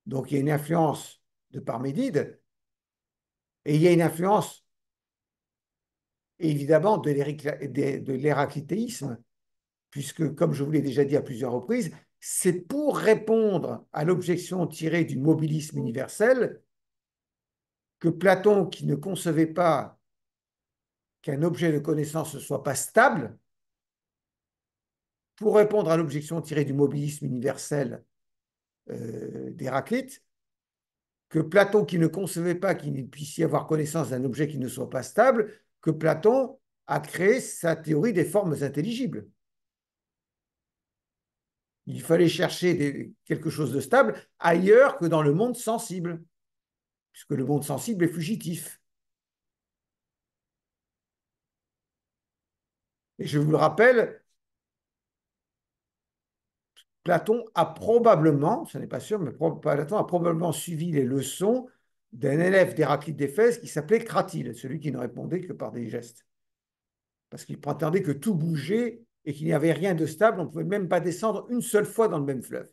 Donc, il y a une influence de Parménide et il y a une influence, évidemment, de l'héraclitéisme, puisque, comme je vous l'ai déjà dit à plusieurs reprises, c'est pour répondre à l'objection tirée du mobilisme universel que Platon, qui ne concevait pas qu'un objet de connaissance ne soit pas stable, pour répondre à l'objection tirée du mobilisme universel d'Héraclite, que Platon, qui ne concevait pas qu'il ne puisse y avoir connaissance d'un objet qui ne soit pas stable, que Platon a créé sa théorie des formes intelligibles. Il fallait chercher quelque chose de stable ailleurs que dans le monde sensible, puisque le monde sensible est fugitif. Et je vous le rappelle, Platon a probablement, ce n'est pas sûr, mais Platon a probablement suivi les leçons d'un élève d'Héraclite d'Éphèse qui s'appelait Cratyle, celui qui ne répondait que par des gestes. Parce qu'il prétendait que tout bougeait et qu'il n'y avait rien de stable, on ne pouvait même pas descendre une seule fois dans le même fleuve.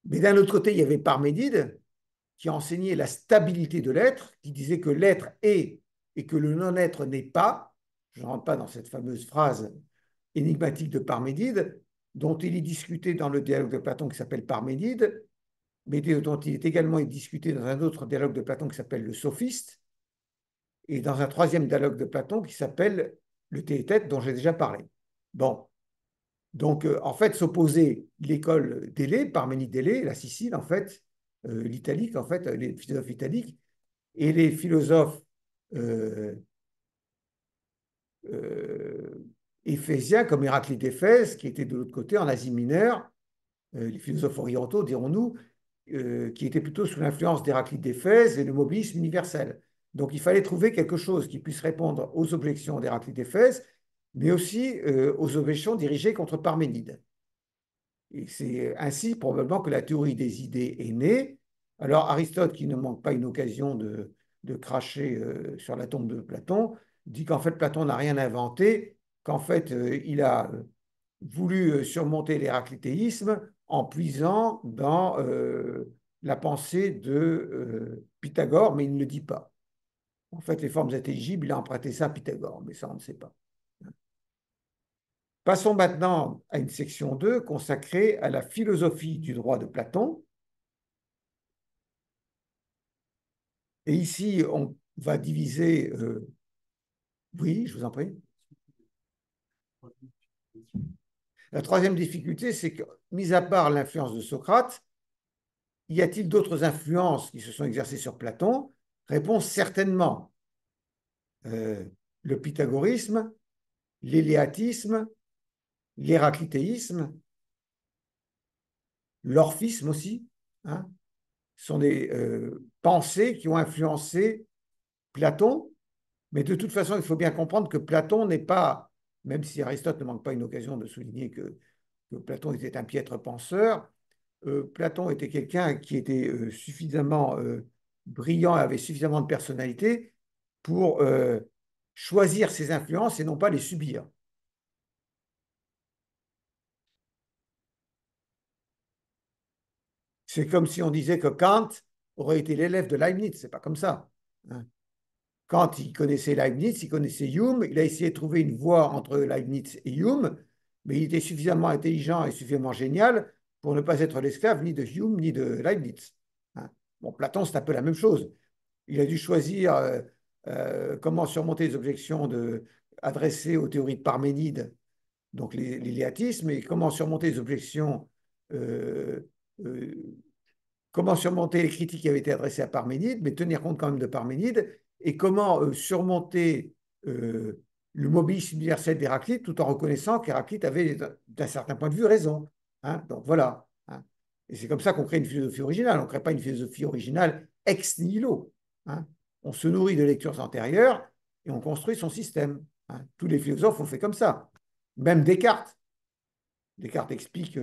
Mais d'un autre côté, il y avait Parménide qui enseignait la stabilité de l'être, qui disait que l'être est et que le non-être n'est pas. Je ne rentre pas dans cette fameuse phrase énigmatique de Parménide, dont il est discuté dans le dialogue de Platon qui s'appelle Parménide, mais dont il est également discuté dans un autre dialogue de Platon qui s'appelle le Sophiste. et dans un troisième dialogue de Platon qui s'appelle le Théétète, dont j'ai déjà parlé. Bon, donc en fait, s'opposait l'école d'Élée, Parménide d'Élée, la Sicile, en fait, l'italique, en fait, les philosophes italiques, et les philosophes euh, euh, éphésiens, comme Héraclite d'Éphèse, qui était de l'autre côté, en Asie mineure, les philosophes orientaux, dirons-nous, qui étaient plutôt sous l'influence d'Héraclite d'Éphèse et le mobilisme universel. Donc il fallait trouver quelque chose qui puisse répondre aux objections d'Héraclite d'Éphèse, mais aussi aux objections dirigées contre Parménide. Et c'est ainsi probablement que la théorie des idées est née. Alors Aristote, qui ne manque pas une occasion de cracher sur la tombe de Platon, dit qu'en fait Platon n'a rien inventé, qu'en fait il a voulu surmonter l'héraclitéisme en puisant dans la pensée de Pythagore, mais il ne le dit pas. En fait, les formes intelligibles, il a emprunté ça à Pythagore, mais ça, on ne sait pas. Passons maintenant à une section 2 consacrée à la philosophie du droit de Platon. Et ici, on va diviser... oui, je vous en prie. La troisième difficulté, c'est que, mis à part l'influence de Socrate, y a-t-il d'autres influences qui se sont exercées sur Platon? Réponse certainement. Euh, le pythagorisme, l'éléatisme, l'héraclitéisme, l'orphisme aussi, hein, sont des pensées qui ont influencé Platon. Mais de toute façon, il faut bien comprendre que Platon n'est pas, même si Aristote ne manque pas une occasion de souligner que Platon était un piètre penseur, Platon était quelqu'un qui était suffisamment brillant et avait suffisamment de personnalité pour choisir ses influences et non pas les subir. C'est comme si on disait que Kant aurait été l'élève de Leibniz, c'est pas comme ça, hein. Kant, il connaissait Leibniz, il connaissait Hume, il a essayé de trouver une voie entre Leibniz et Hume, mais il était suffisamment intelligent et suffisamment génial pour ne pas être l'esclave ni de Hume ni de Leibniz, hein. Bon, Platon, c'est un peu la même chose. Il a dû choisir comment surmonter les objections adressées aux théories de Parménide, donc l'éléatisme, et comment surmonter les objections euh, euh, comment surmonter les critiques qui avaient été adressées à Parménide, mais tenir compte quand même de Parménide, et comment surmonter euh, le mobilisme universel d'Héraclite tout en reconnaissant qu'Héraclite avait, d'un certain point de vue, raison, hein. Donc voilà, hein. Et c'est comme ça qu'on crée une philosophie originale. On ne crée pas une philosophie originale ex nihilo, hein. On se nourrit de lectures antérieures et on construit son système, hein. Tous les philosophes ont fait comme ça. Même Descartes. Descartes explique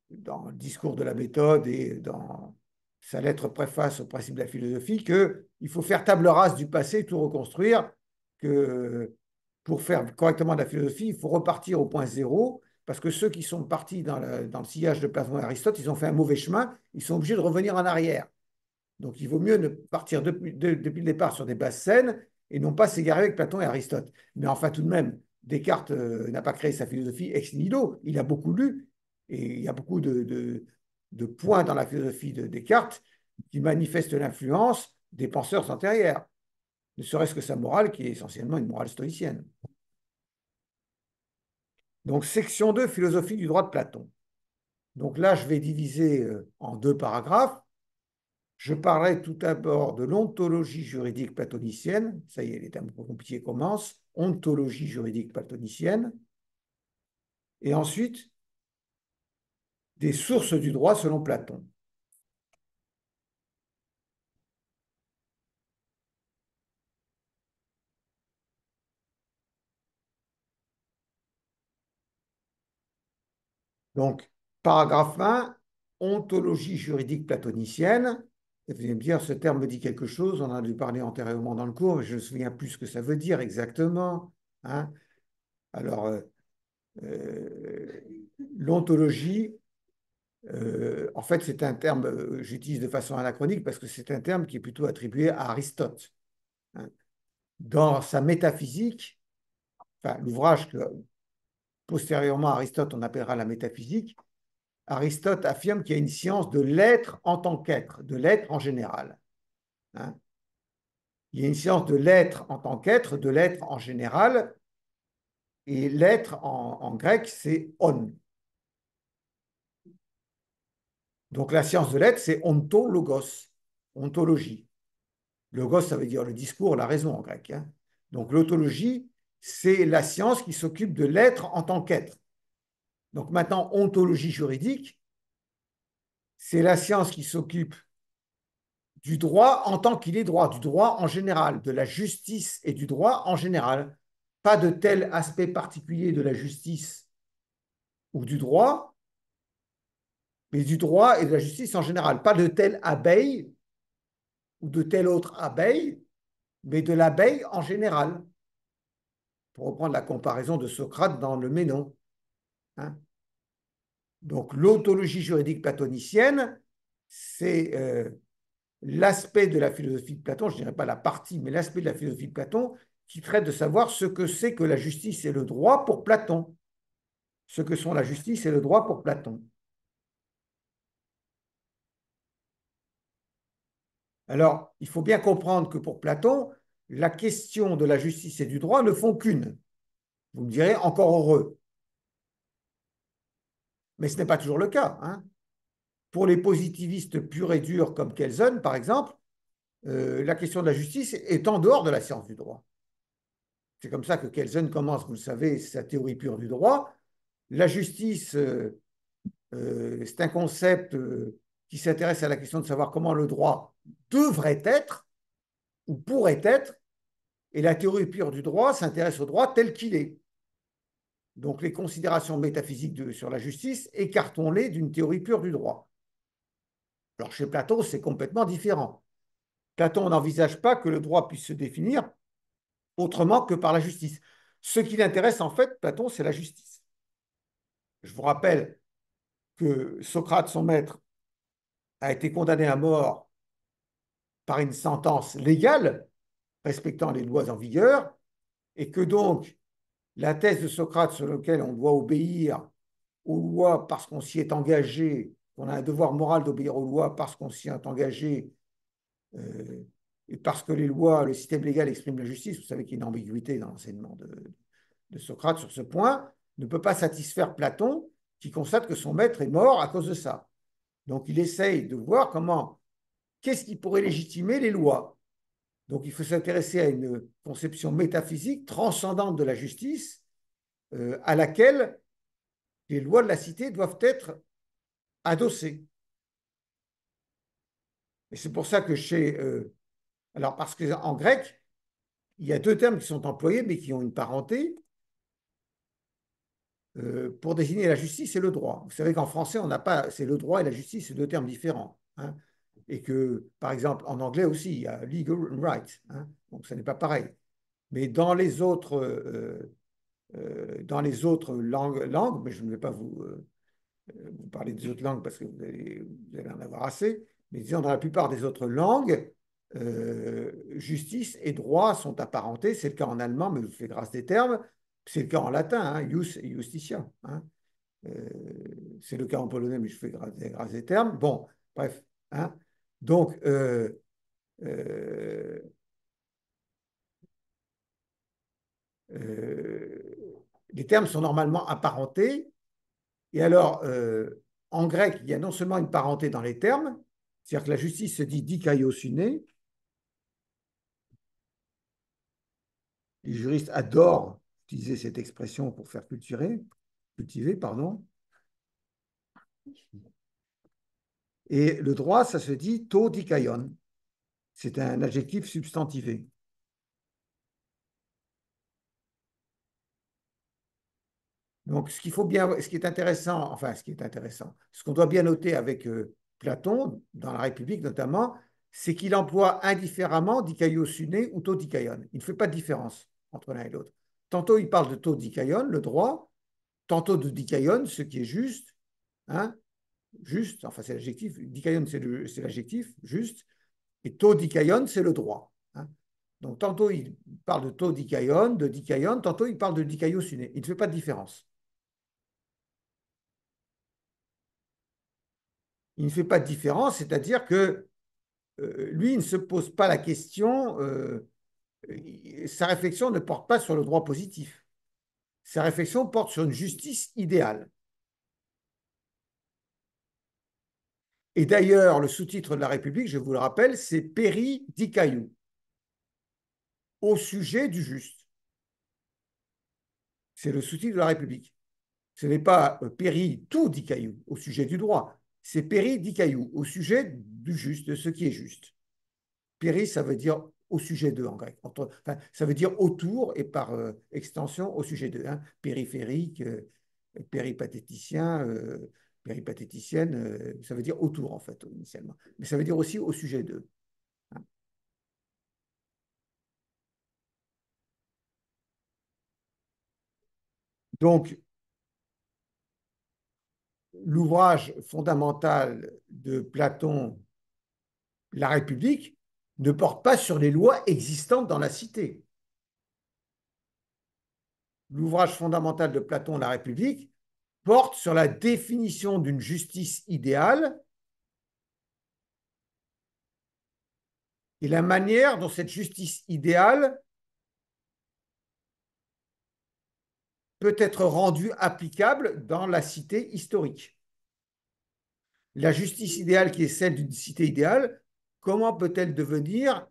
dans le discours de la méthode et dans sa lettre préface au principe de la philosophie, qu'il faut faire table rase du passé, tout reconstruire, que pour faire correctement de la philosophie, il faut repartir au point zéro, parce que ceux qui sont partis dans le sillage de Platon et Aristote, ils ont fait un mauvais chemin, ils sont obligés de revenir en arrière. Donc il vaut mieux ne partir depuis le départ sur des bases saines et non pas s'égarer avec Platon et Aristote. Mais enfin, tout de même, Descartes n'a pas créé sa philosophie ex nihilo, il a beaucoup lu, et il y a beaucoup de points dans la philosophie de Descartes qui manifestent l'influence des penseurs antérieurs, ne serait-ce que sa morale, qui est essentiellement une morale stoïcienne. Donc, section 2, philosophie du droit de Platon. Donc là, je vais diviser en deux paragraphes. Je parlerai tout d'abord de l'ontologie juridique platonicienne. Ça y est, les termes compliqués commencent. Ontologie juridique platonicienne. Et ensuite, des sources du droit selon Platon. Donc, paragraphe 1, ontologie juridique platonicienne. Et vous allez me dire, ce terme me dit quelque chose, on en a dû parler antérieurement dans le cours, mais je ne me souviens plus ce que ça veut dire exactement, hein. Alors, euh, l'ontologie, en fait, c'est un terme, j'utilise de façon anachronique parce que c'est un terme qui est plutôt attribué à Aristote, hein. Dans sa métaphysique, enfin, l'ouvrage que postérieurement à Aristote on appellera la métaphysique, Aristote affirme qu'il y a une science de l'être en tant qu'être, de l'être en général, hein. Il y a une science de l'être en tant qu'être, de l'être en général, et l'être en grec, c'est on. Donc la science de l'être, c'est ontologos, ontologie. Logos, ça veut dire le discours, la raison en grec, hein. Donc l'autologie, c'est la science qui s'occupe de l'être en tant qu'être. Donc maintenant, ontologie juridique, c'est la science qui s'occupe du droit en tant qu'il est droit, du droit en général, de la justice et du droit en général. Pas de tel aspect particulier de la justice ou du droit, mais du droit et de la justice en général. Pas de telle abeille ou de telle autre abeille, mais de l'abeille en général, pour reprendre la comparaison de Socrate dans le Ménon, hein. Donc l'autologie juridique platonicienne, c'est l'aspect de la philosophie de Platon, je ne dirais pas la partie, mais l'aspect de la philosophie de Platon qui traite de savoir ce que c'est que la justice et le droit pour Platon. Ce que sont la justice et le droit pour Platon. Alors, il faut bien comprendre que pour Platon, la question de la justice et du droit ne font qu'une. Vous me direz, encore heureux. Mais ce n'est pas toujours le cas, hein. Pour les positivistes purs et durs comme Kelsen, par exemple, la question de la justice est en dehors de la science du droit. C'est comme ça que Kelsen commence, vous le savez, sa théorie pure du droit. La justice, c'est un concept qui s'intéresse à la question de savoir comment le droit devrait être ou pourrait être, et la théorie pure du droit s'intéresse au droit tel qu'il est. Donc les considérations métaphysiques sur la justice, écartons-les d'une théorie pure du droit. Alors chez Platon, c'est complètement différent. Platon n'envisage pas que le droit puisse se définir autrement que par la justice. Ce qui l'intéresse en fait, Platon, c'est la justice. Je vous rappelle que Socrate, son maître, a été condamné à mort par une sentence légale respectant les lois en vigueur, et que donc la thèse de Socrate sur laquelle on doit obéir aux lois parce qu'on s'y est engagé, qu'on a un devoir moral d'obéir aux lois parce qu'on s'y est engagé, et parce que les lois, le système légal exprime la justice, vous savez qu'il y a une ambiguïté dans l'enseignement de Socrate sur ce point, ne peut pas satisfaire Platon, qui constate que son maître est mort à cause de ça. Donc il essaye de voir qu'est-ce qui pourrait légitimer les lois. Donc il faut s'intéresser à une conception métaphysique transcendante de la justice, à laquelle les lois de la cité doivent être adossées. Et c'est pour ça que alors parce qu'en grec, il y a deux termes qui sont employés, mais qui ont une parenté, pour désigner la justice et le droit. Vous savez qu'en français, on n'a pas, c'est le droit et la justice, c'est deux termes différents, hein. Et que, par exemple, en anglais aussi, il y a legal and right, hein. Donc, ce n'est pas pareil. Mais dans les autres langues, mais je ne vais pas vous parler des autres langues parce que vous allez en avoir assez, mais disons, dans la plupart des autres langues, justice et droit sont apparentés. C'est le cas en allemand, mais je vous fais grâce des termes. C'est le cas en latin, hein, jus et justitia, hein. Euh, c'est le cas en polonais, mais je fais grâce des termes. Bon, bref, hein. Donc, euh, les termes sont normalement apparentés. Et alors, en grec, il y a non seulement une parenté dans les termes, c'est-à-dire que la justice se dit dikaiosune. Les juristes adorent utiliser cette expression pour faire cultiver, pardon. Et le droit, ça se dit to dikaion. C'est un adjectif substantivé. Donc, ce qui est intéressant, enfin, ce qui est intéressant, ce qu'on doit bien noter avec Platon, dans la République notamment, c'est qu'il emploie indifféremment dikaiosune ou to dikaion. Il ne fait pas de différence entre l'un et l'autre. Tantôt, il parle de to dikaion, le droit, tantôt de dikaion, ce qui est juste, hein, juste, enfin, c'est l'adjectif, dikaion, c'est l'adjectif, juste, et to dikaion, c'est le droit, hein. Donc, tantôt, il parle de dikaion, tantôt, il parle de dikaiosune. Il ne fait pas de différence. Il ne fait pas de différence, c'est-à-dire que lui, il ne se pose pas la question, sa réflexion ne porte pas sur le droit positif. Sa réflexion porte sur une justice idéale. Et d'ailleurs, le sous-titre de la République, je vous le rappelle, c'est Péri Dicayou, au sujet du juste. C'est le sous-titre de la République. Ce n'est pas Péri tout Dicayou, au sujet du droit. C'est Péri Dicayou, au sujet du juste, de ce qui est juste. Péri, ça veut dire au sujet d'eux en grec. Enfin, ça veut dire autour et par extension au sujet d'eux. Hein. Périphérique, péripatéticien, péripatéticienne, ça veut dire autour en fait, initialement. Mais ça veut dire aussi au sujet d'eux. Hein. Donc, l'ouvrage fondamental de Platon, La République, ne porte pas sur les lois existantes dans la cité. L'ouvrage fondamental de Platon, La République, porte sur la définition d'une justice idéale et la manière dont cette justice idéale peut être rendue applicable dans la cité historique. La justice idéale qui est celle d'une cité idéale, comment peut-elle devenir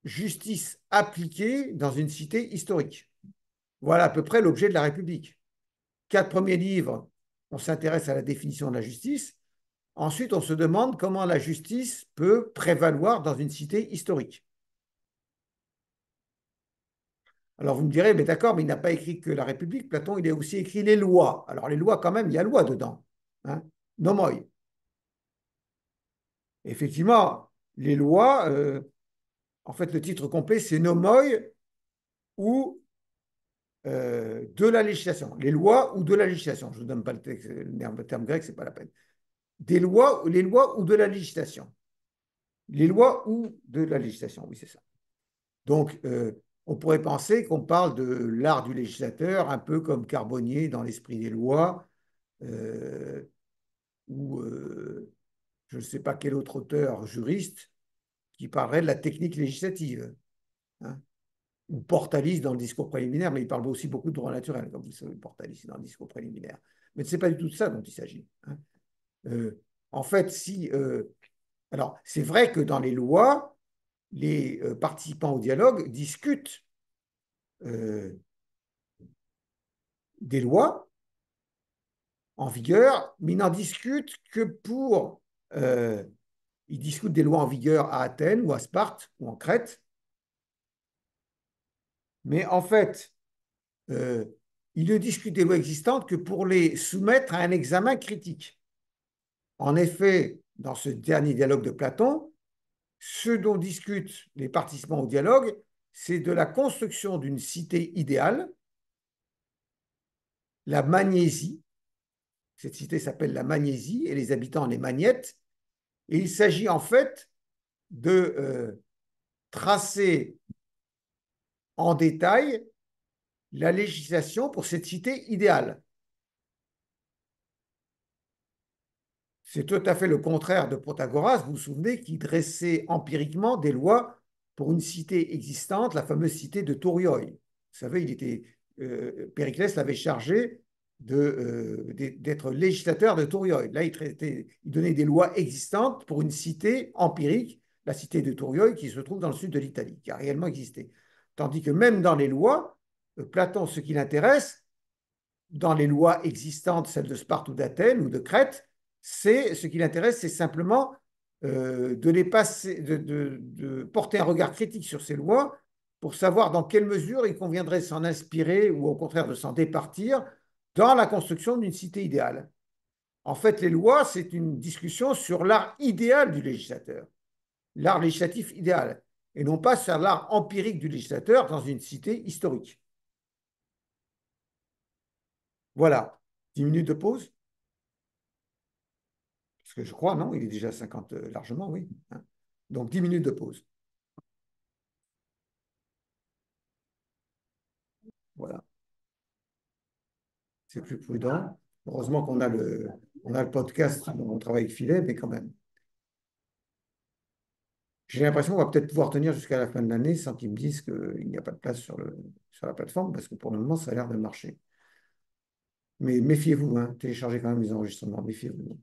justice appliquée dans une cité historique? Voilà à peu près l'objet de la République. 4 premiers livres, on s'intéresse à la définition de la justice. Ensuite, on se demande comment la justice peut prévaloir dans une cité historique. Alors vous me direz, mais d'accord, mais il n'a pas écrit que la République, Platon, il a aussi écrit les lois. Alors les lois, quand même, il y a loi dedans. Hein, nomoi. Effectivement, les lois, en fait, le titre complet, c'est nomoi ou de la législation. Les lois ou de la législation. Je ne vous donne pas le terme grec, ce n'est pas la peine. Des lois, les lois ou de la législation. Les lois ou de la législation, oui, c'est ça. Donc, on pourrait penser qu'on parle de l'art du législateur, un peu comme Carbonnier dans l'esprit des lois, euh, ou je ne sais pas quel autre auteur juriste qui parlerait de la technique législative. Hein, ou Portalis dans le discours préliminaire, mais il parle aussi beaucoup de droit naturel, comme vous savez, Portalis dans le discours préliminaire. Mais ce n'est pas du tout de ça dont il s'agit. Hein. En fait, si. Alors, c'est vrai que dans les lois, les participants au dialogue discutent euh, des lois en vigueur, mais ils n'en discutent que pour. Ils discutent des lois en vigueur à Athènes ou à Sparte ou en Crète, mais en fait, euh, ils ne discutent des lois existantes que pour les soumettre à un examen critique. En effet, dans ce dernier dialogue de Platon, ce dont discutent les participants au dialogue, c'est de la construction d'une cité idéale, la Magnésie. Cette cité s'appelle la Magnésie et les habitants les magnettes. Et il s'agit en fait de tracer en détail la législation pour cette cité idéale. C'est tout à fait le contraire de Protagoras, vous vous souvenez, qui dressait empiriquement des lois pour une cité existante, la fameuse cité de Tourioi. Vous savez, Périclès l'avait chargé d'être législateur de Tourioi. Là, il donnait des lois existantes pour une cité empirique, la cité de Tourioi, qui se trouve dans le sud de l'Italie, qui a réellement existé. Tandis que même dans les lois, Platon, ce qui l'intéresse, dans les lois existantes, celles de Sparte ou d'Athènes ou de Crète, c'est ce qui l'intéresse, c'est simplement de les passer, de porter un regard critique sur ces lois pour savoir dans quelle mesure il conviendrait de s'en inspirer ou au contraire de s'en départir dans la construction d'une cité idéale. En fait, les lois, c'est une discussion sur l'art idéal du législateur, l'art législatif idéal, et non pas sur l'art empirique du législateur dans une cité historique. Voilà. 10 minutes de pause. Parce que je crois, non, il est déjà 50 largement, oui. Hein. Donc 10 minutes de pause. Voilà, c'est plus prudent. Heureusement qu'on a on a le podcast, on travaille avec Filet, mais quand même. j'ai l'impression qu'on va peut-être pouvoir tenir jusqu'à la fin de l'année sans qu'ils me disent qu'il n'y a pas de place sur la plateforme, parce que pour le moment, ça a l'air de marcher. Mais méfiez-vous, hein, téléchargez quand même les enregistrements, méfiez-vous.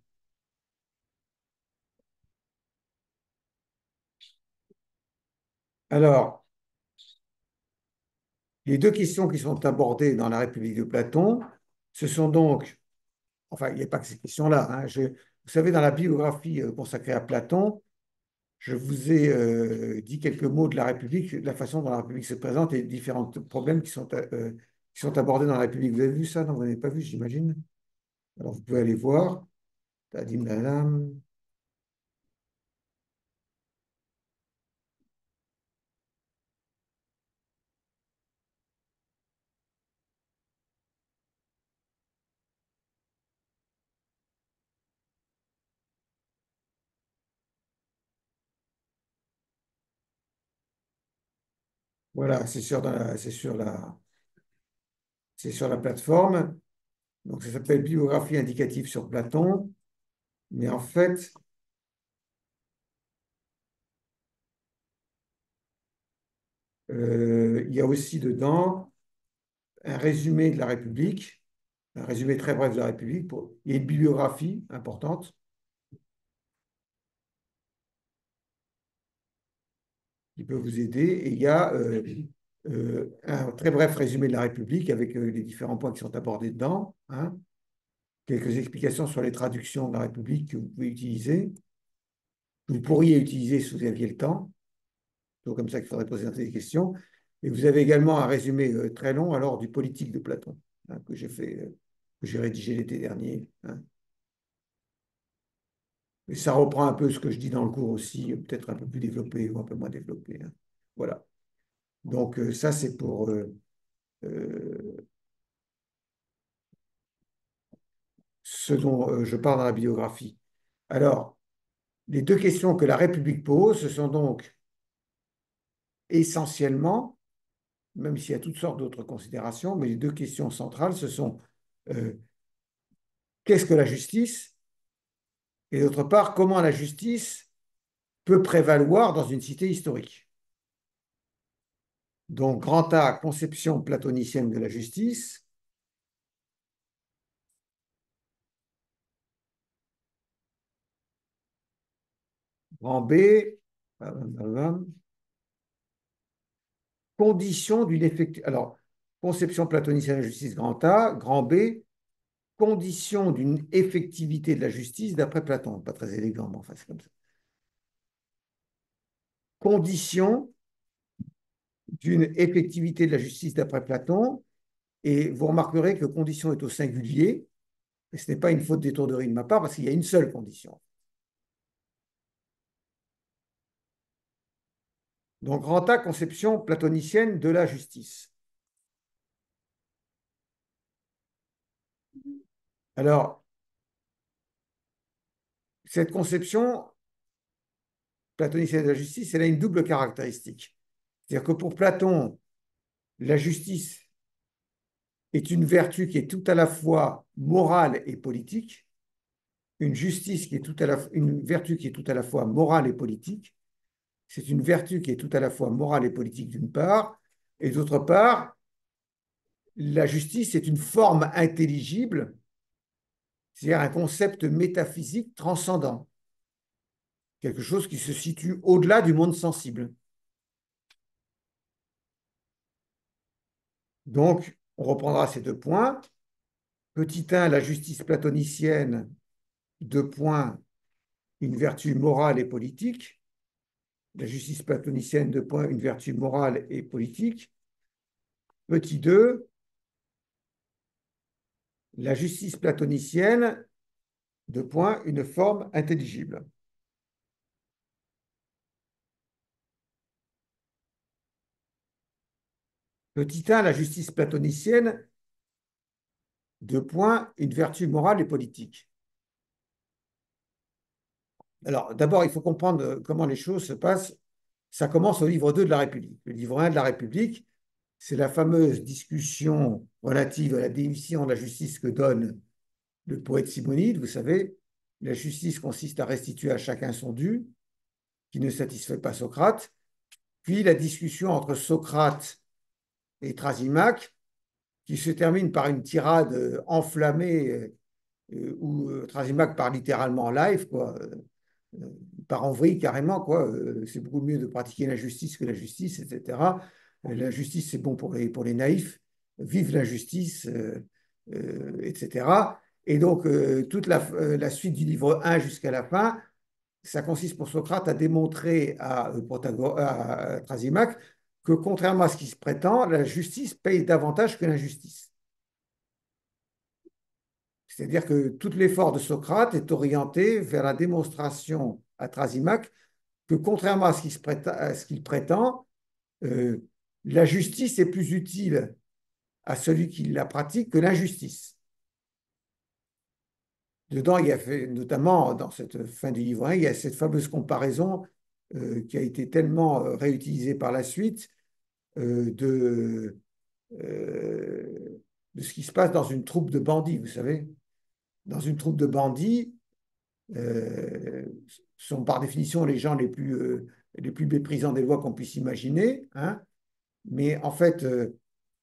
Alors, les deux questions qui sont abordées dans la République de Platon, ce sont donc, enfin, il n'y a pas que ces questions-là, hein. Vous savez, dans la biographie consacrée à Platon, je vous ai dit quelques mots de la République, de la façon dont la République se présente et différents problèmes qui sont abordés dans la République. Vous avez vu ça? Non, vous n'avez pas vu, j'imagine. Alors, vous pouvez aller voir. Tadim, tadam. Voilà, c'est sur la plateforme. Donc, ça s'appelle Biographie indicative sur Platon. Mais en fait, il y a aussi dedans un résumé de la République, un résumé très bref de la République. Il y a une bibliographie importante qui peut vous aider. Et il y a un très bref résumé de la République avec les différents points qui sont abordés dedans, hein. Quelques explications sur les traductions de la République que vous pouvez utiliser, que vous pourriez utiliser si vous aviez le temps. C'est comme ça qu'il faudrait poser des questions. Et vous avez également un résumé très long alors du politique de Platon, hein, que j'ai rédigé l'été dernier, hein. Et ça reprend un peu ce que je dis dans le cours aussi, peut-être un peu plus développé ou un peu moins développé, hein. Voilà. Donc ça, c'est pour euh, ce dont je parle dans la biographie. Alors, les deux questions que la République pose, ce sont donc essentiellement, même s'il y a toutes sortes d'autres considérations, mais les deux questions centrales, ce sont euh, qu'est-ce que la justice? Et d'autre part, comment la justice peut prévaloir dans une cité historique. Donc, grand A, conception platonicienne de la justice. Grand B, condition d'une effectivité. Alors, conception platonicienne de la justice, grand A. Grand B, condition d'une effectivité de la justice d'après Platon. Pas très élégant, mais enfin, c'est comme ça. Condition d'une effectivité de la justice d'après Platon. Et vous remarquerez que condition est au singulier. Et ce n'est pas une faute d'étourderie de ma part parce qu'il y a une seule condition. Donc, grand A, conception platonicienne de la justice. Alors, cette conception platonicienne de la justice, elle a une double caractéristique. C'est-à-dire que pour Platon, la justice est une vertu qui est tout à la fois morale et politique, une justice qui est tout à la, une vertu qui est tout à la fois morale et politique. C'est une vertu qui est tout à la fois morale et politique d'une part, et d'autre part, la justice est une forme intelligible, c'est-à-dire un concept métaphysique transcendant, quelque chose qui se situe au-delà du monde sensible. Donc, on reprendra ces deux points. Petit 1, la justice platonicienne, deux points, une vertu morale et politique. La justice platonicienne, deux points, une vertu morale et politique. Petit 2, la justice platonicienne, deux points, une forme intelligible. Petit 1, la justice platonicienne, deux points, une vertu morale et politique. Alors, d'abord, il faut comprendre comment les choses se passent. Ça commence au livre 2 de la République. Le livre 1 de la République, c'est la fameuse discussion relative à la définition de la justice que donne le poète Simonide. Vous savez, la justice consiste à restituer à chacun son dû. qui ne satisfait pas Socrate, puis la discussion entre Socrate et Thrasymachie, qui se termine par une tirade enflammée où Thrasymachie part littéralement en live, quoi. Il part en vrille carrément, quoi. C'est beaucoup mieux de pratiquer l'injustice que la justice, etc. La justice, c'est bon pour les naïfs. Vive l'injustice, etc. Et donc, toute la suite du livre 1 jusqu'à la fin, ça consiste pour Socrate à démontrer à Thrasymachie que, contrairement à ce qui se prétend, la justice paye davantage que l'injustice. C'est-à-dire que tout l'effort de Socrate est orienté vers la démonstration à Thrasymachie que, contrairement à ce qu'il prétend, euh, la justice est plus utile à celui qui la pratique que l'injustice. Dedans, il y a fait, notamment dans cette fin du livre 1, il y a cette fameuse comparaison qui a été tellement réutilisée par la suite euh, de, euh, de ce qui se passe dans une troupe de bandits, vous savez. Dans une troupe de bandits, euh, sont par définition les gens les plus méprisants des lois qu'on puisse imaginer, hein. Mais en fait,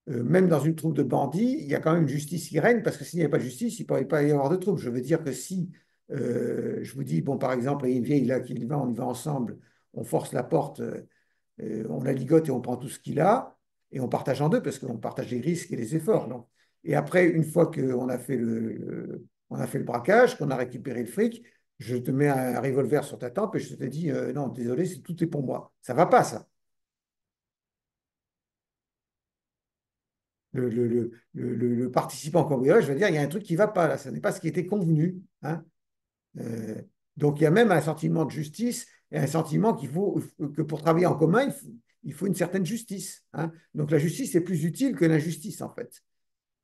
même dans une troupe de bandits, il y a quand même une justice qui règne, parce que s'il n'y avait pas de justice, il ne pourrait pas y avoir de troupe. Je veux dire que si je vous dis, bon, par exemple, il y a une vieille là qui va, on y va ensemble, on force la porte, on la ligote et on prend tout ce qu'il a, et on partage en deux, parce qu'on partage les risques et les efforts. Donc. Et après, une fois qu'on a fait on a fait le braquage, qu'on a récupéré le fric, je te mets un revolver sur ta tempe et je te dis, non, désolé, tout est pour moi. Ça ne va pas, ça. Le participant au cambriolage, je veux dire, il y a un truc qui ne va pas là, ce n'est pas ce qui était convenu, hein. Euh, donc il y a même un sentiment de justice et un sentiment qu'il faut que pour travailler en commun, il faut une certaine justice, hein. Donc la justice est plus utile que l'injustice en fait.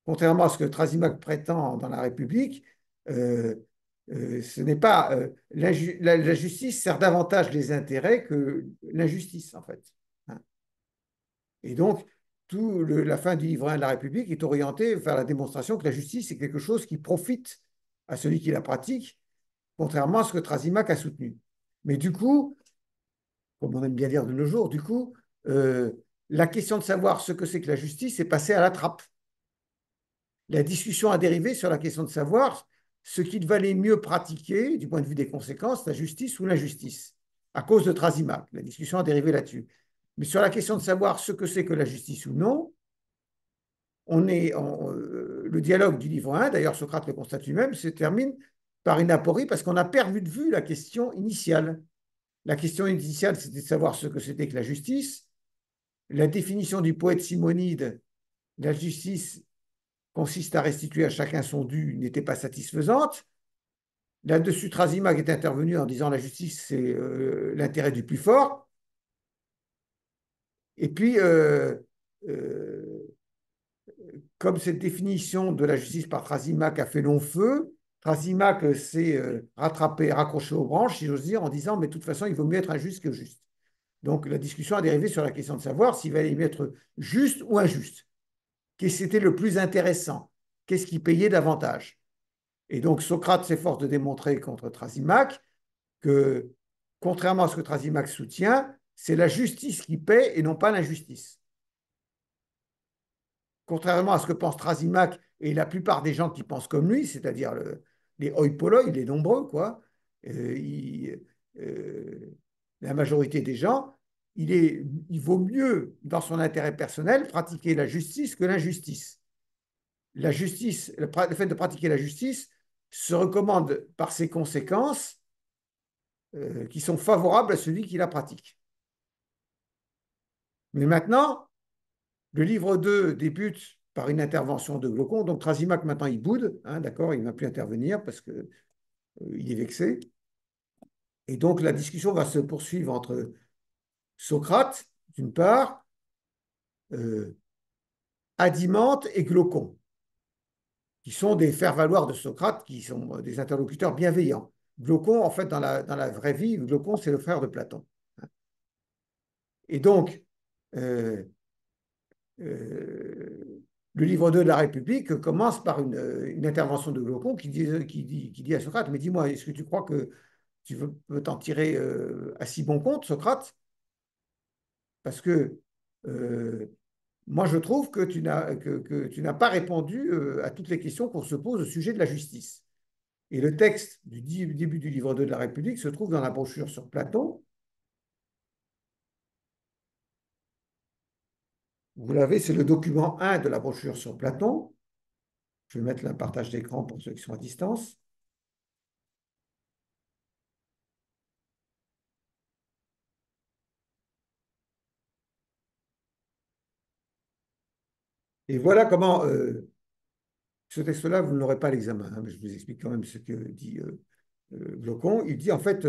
Contrairement à ce que Thrasymachie prétend dans la République, euh, ce n'est pas la justice sert davantage les intérêts que l'injustice en fait, hein. Et donc, la fin du livre 1 de la République est orientée vers la démonstration que la justice est quelque chose qui profite à celui qui la pratique, contrairement à ce que Thrasymachie a soutenu. Mais du coup, comme on aime bien dire de nos jours, du coup, euh, la question de savoir ce que c'est que la justice est passée à la trappe. La discussion a dérivé sur la question de savoir ce qu'il valait mieux pratiquer, du point de vue des conséquences, la justice ou l'injustice, à cause de Thrasymachie. La discussion a dérivé là-dessus. Mais sur la question de savoir ce que c'est que la justice ou non, le dialogue du livre 1, d'ailleurs Socrate le constate lui-même, se termine par une aporie parce qu'on a perdu de vue la question initiale. La question initiale, c'était de savoir ce que c'était que la justice. La définition du poète Simonide, la justice consiste à restituer à chacun son dû, n'était pas satisfaisante. Là-dessus, Thrasymachie est intervenu en disant la justice, c'est l'intérêt du plus fort. Et puis, euh, comme cette définition de la justice par Thrasymachie a fait long feu, Thrasymachie s'est rattrapé, raccroché aux branches, si j'ose dire, en disant, mais de toute façon, il vaut mieux être injuste que juste. Donc la discussion a dérivé sur la question de savoir s'il valait mieux être juste ou injuste. Qu'est-ce qui était le plus intéressant? Qu'est-ce qui payait davantage? Et donc Socrate s'efforce de démontrer contre Thrasymachie que, contrairement à ce que Thrasymachie soutient, c'est la justice qui paie et non pas l'injustice. Contrairement à ce que pense Thrasymachie et la plupart des gens qui pensent comme lui, c'est-à-dire les hoi polloi, les nombreux, quoi, euh, il- euh, la majorité des gens, il vaut mieux, dans son intérêt personnel, pratiquer la justice que l'injustice. La justice, le fait de pratiquer la justice se recommande par ses conséquences qui sont favorables à celui qui la pratique. Mais maintenant, le livre 2 débute par une intervention de Glaucon. Donc Thrasymachie, maintenant, il boude, hein, d'accord, il ne va plus intervenir parce qu'il est vexé. Et donc la discussion va se poursuivre entre Socrate, d'une part, euh, Adimante et Glaucon, qui sont des faire-valoir de Socrate, qui sont des interlocuteurs bienveillants. Glaucon, en fait, dans la vraie vie, Glaucon, c'est le frère de Platon. Et donc, euh, euh, le livre 2 de la République commence par une intervention de Glaucon qui dit à Socrate, mais dis-moi, est-ce que tu crois que peux t'en tirer à si bon compte, Socrate, parce que euh, moi, je trouve que que tu n'as pas répondu à toutes les questions qu'on se pose au sujet de la justice. Et le texte du début du livre 2 de la République se trouve dans la brochure sur Platon. Vous l'avez, c'est le document 1 de la brochure sur Platon. Je vais mettre le partage d'écran pour ceux qui sont à distance. Et voilà comment ce texte-là, vous ne l'aurez pas à l'examen, hein, mais je vous explique quand même ce que dit Glaucon. Il dit en fait,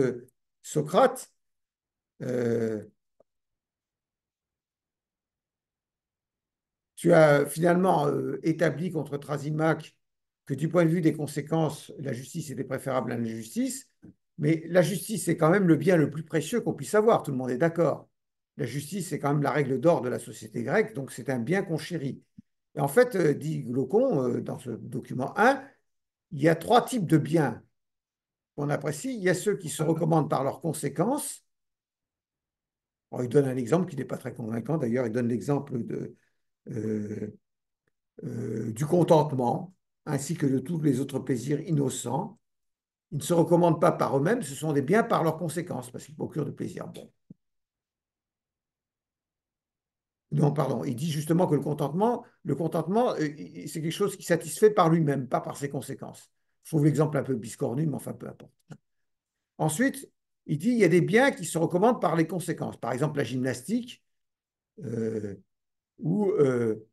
Socrate, euh, tu as finalement établi contre Thrasymachus que du point de vue des conséquences, la justice était préférable à l'injustice, mais la justice est quand même le bien le plus précieux qu'on puisse avoir, tout le monde est d'accord. La justice, c'est quand même la règle d'or de la société grecque, donc c'est un bien qu'on chérit. Et en fait, dit Glaucon, dans ce document 1, il y a trois types de biens qu'on apprécie. Il y a ceux qui se recommandent par leurs conséquences. Alors, il donne un exemple qui n'est pas très convaincant, d'ailleurs, il donne l'exemple euh, du contentement, ainsi que de tous les autres plaisirs innocents. Ils ne se recommandent pas par eux-mêmes, ce sont des biens par leurs conséquences, parce qu'ils procurent de plaisir. Bon. Non, pardon, il dit justement que le contentement, c'est quelque chose qui satisfait par lui-même, pas par ses conséquences. Je trouve l'exemple un peu biscornu, mais enfin, peu importe. Ensuite, il dit il y a des biens qui se recommandent par les conséquences. Par exemple, la gymnastique euh, ou euh,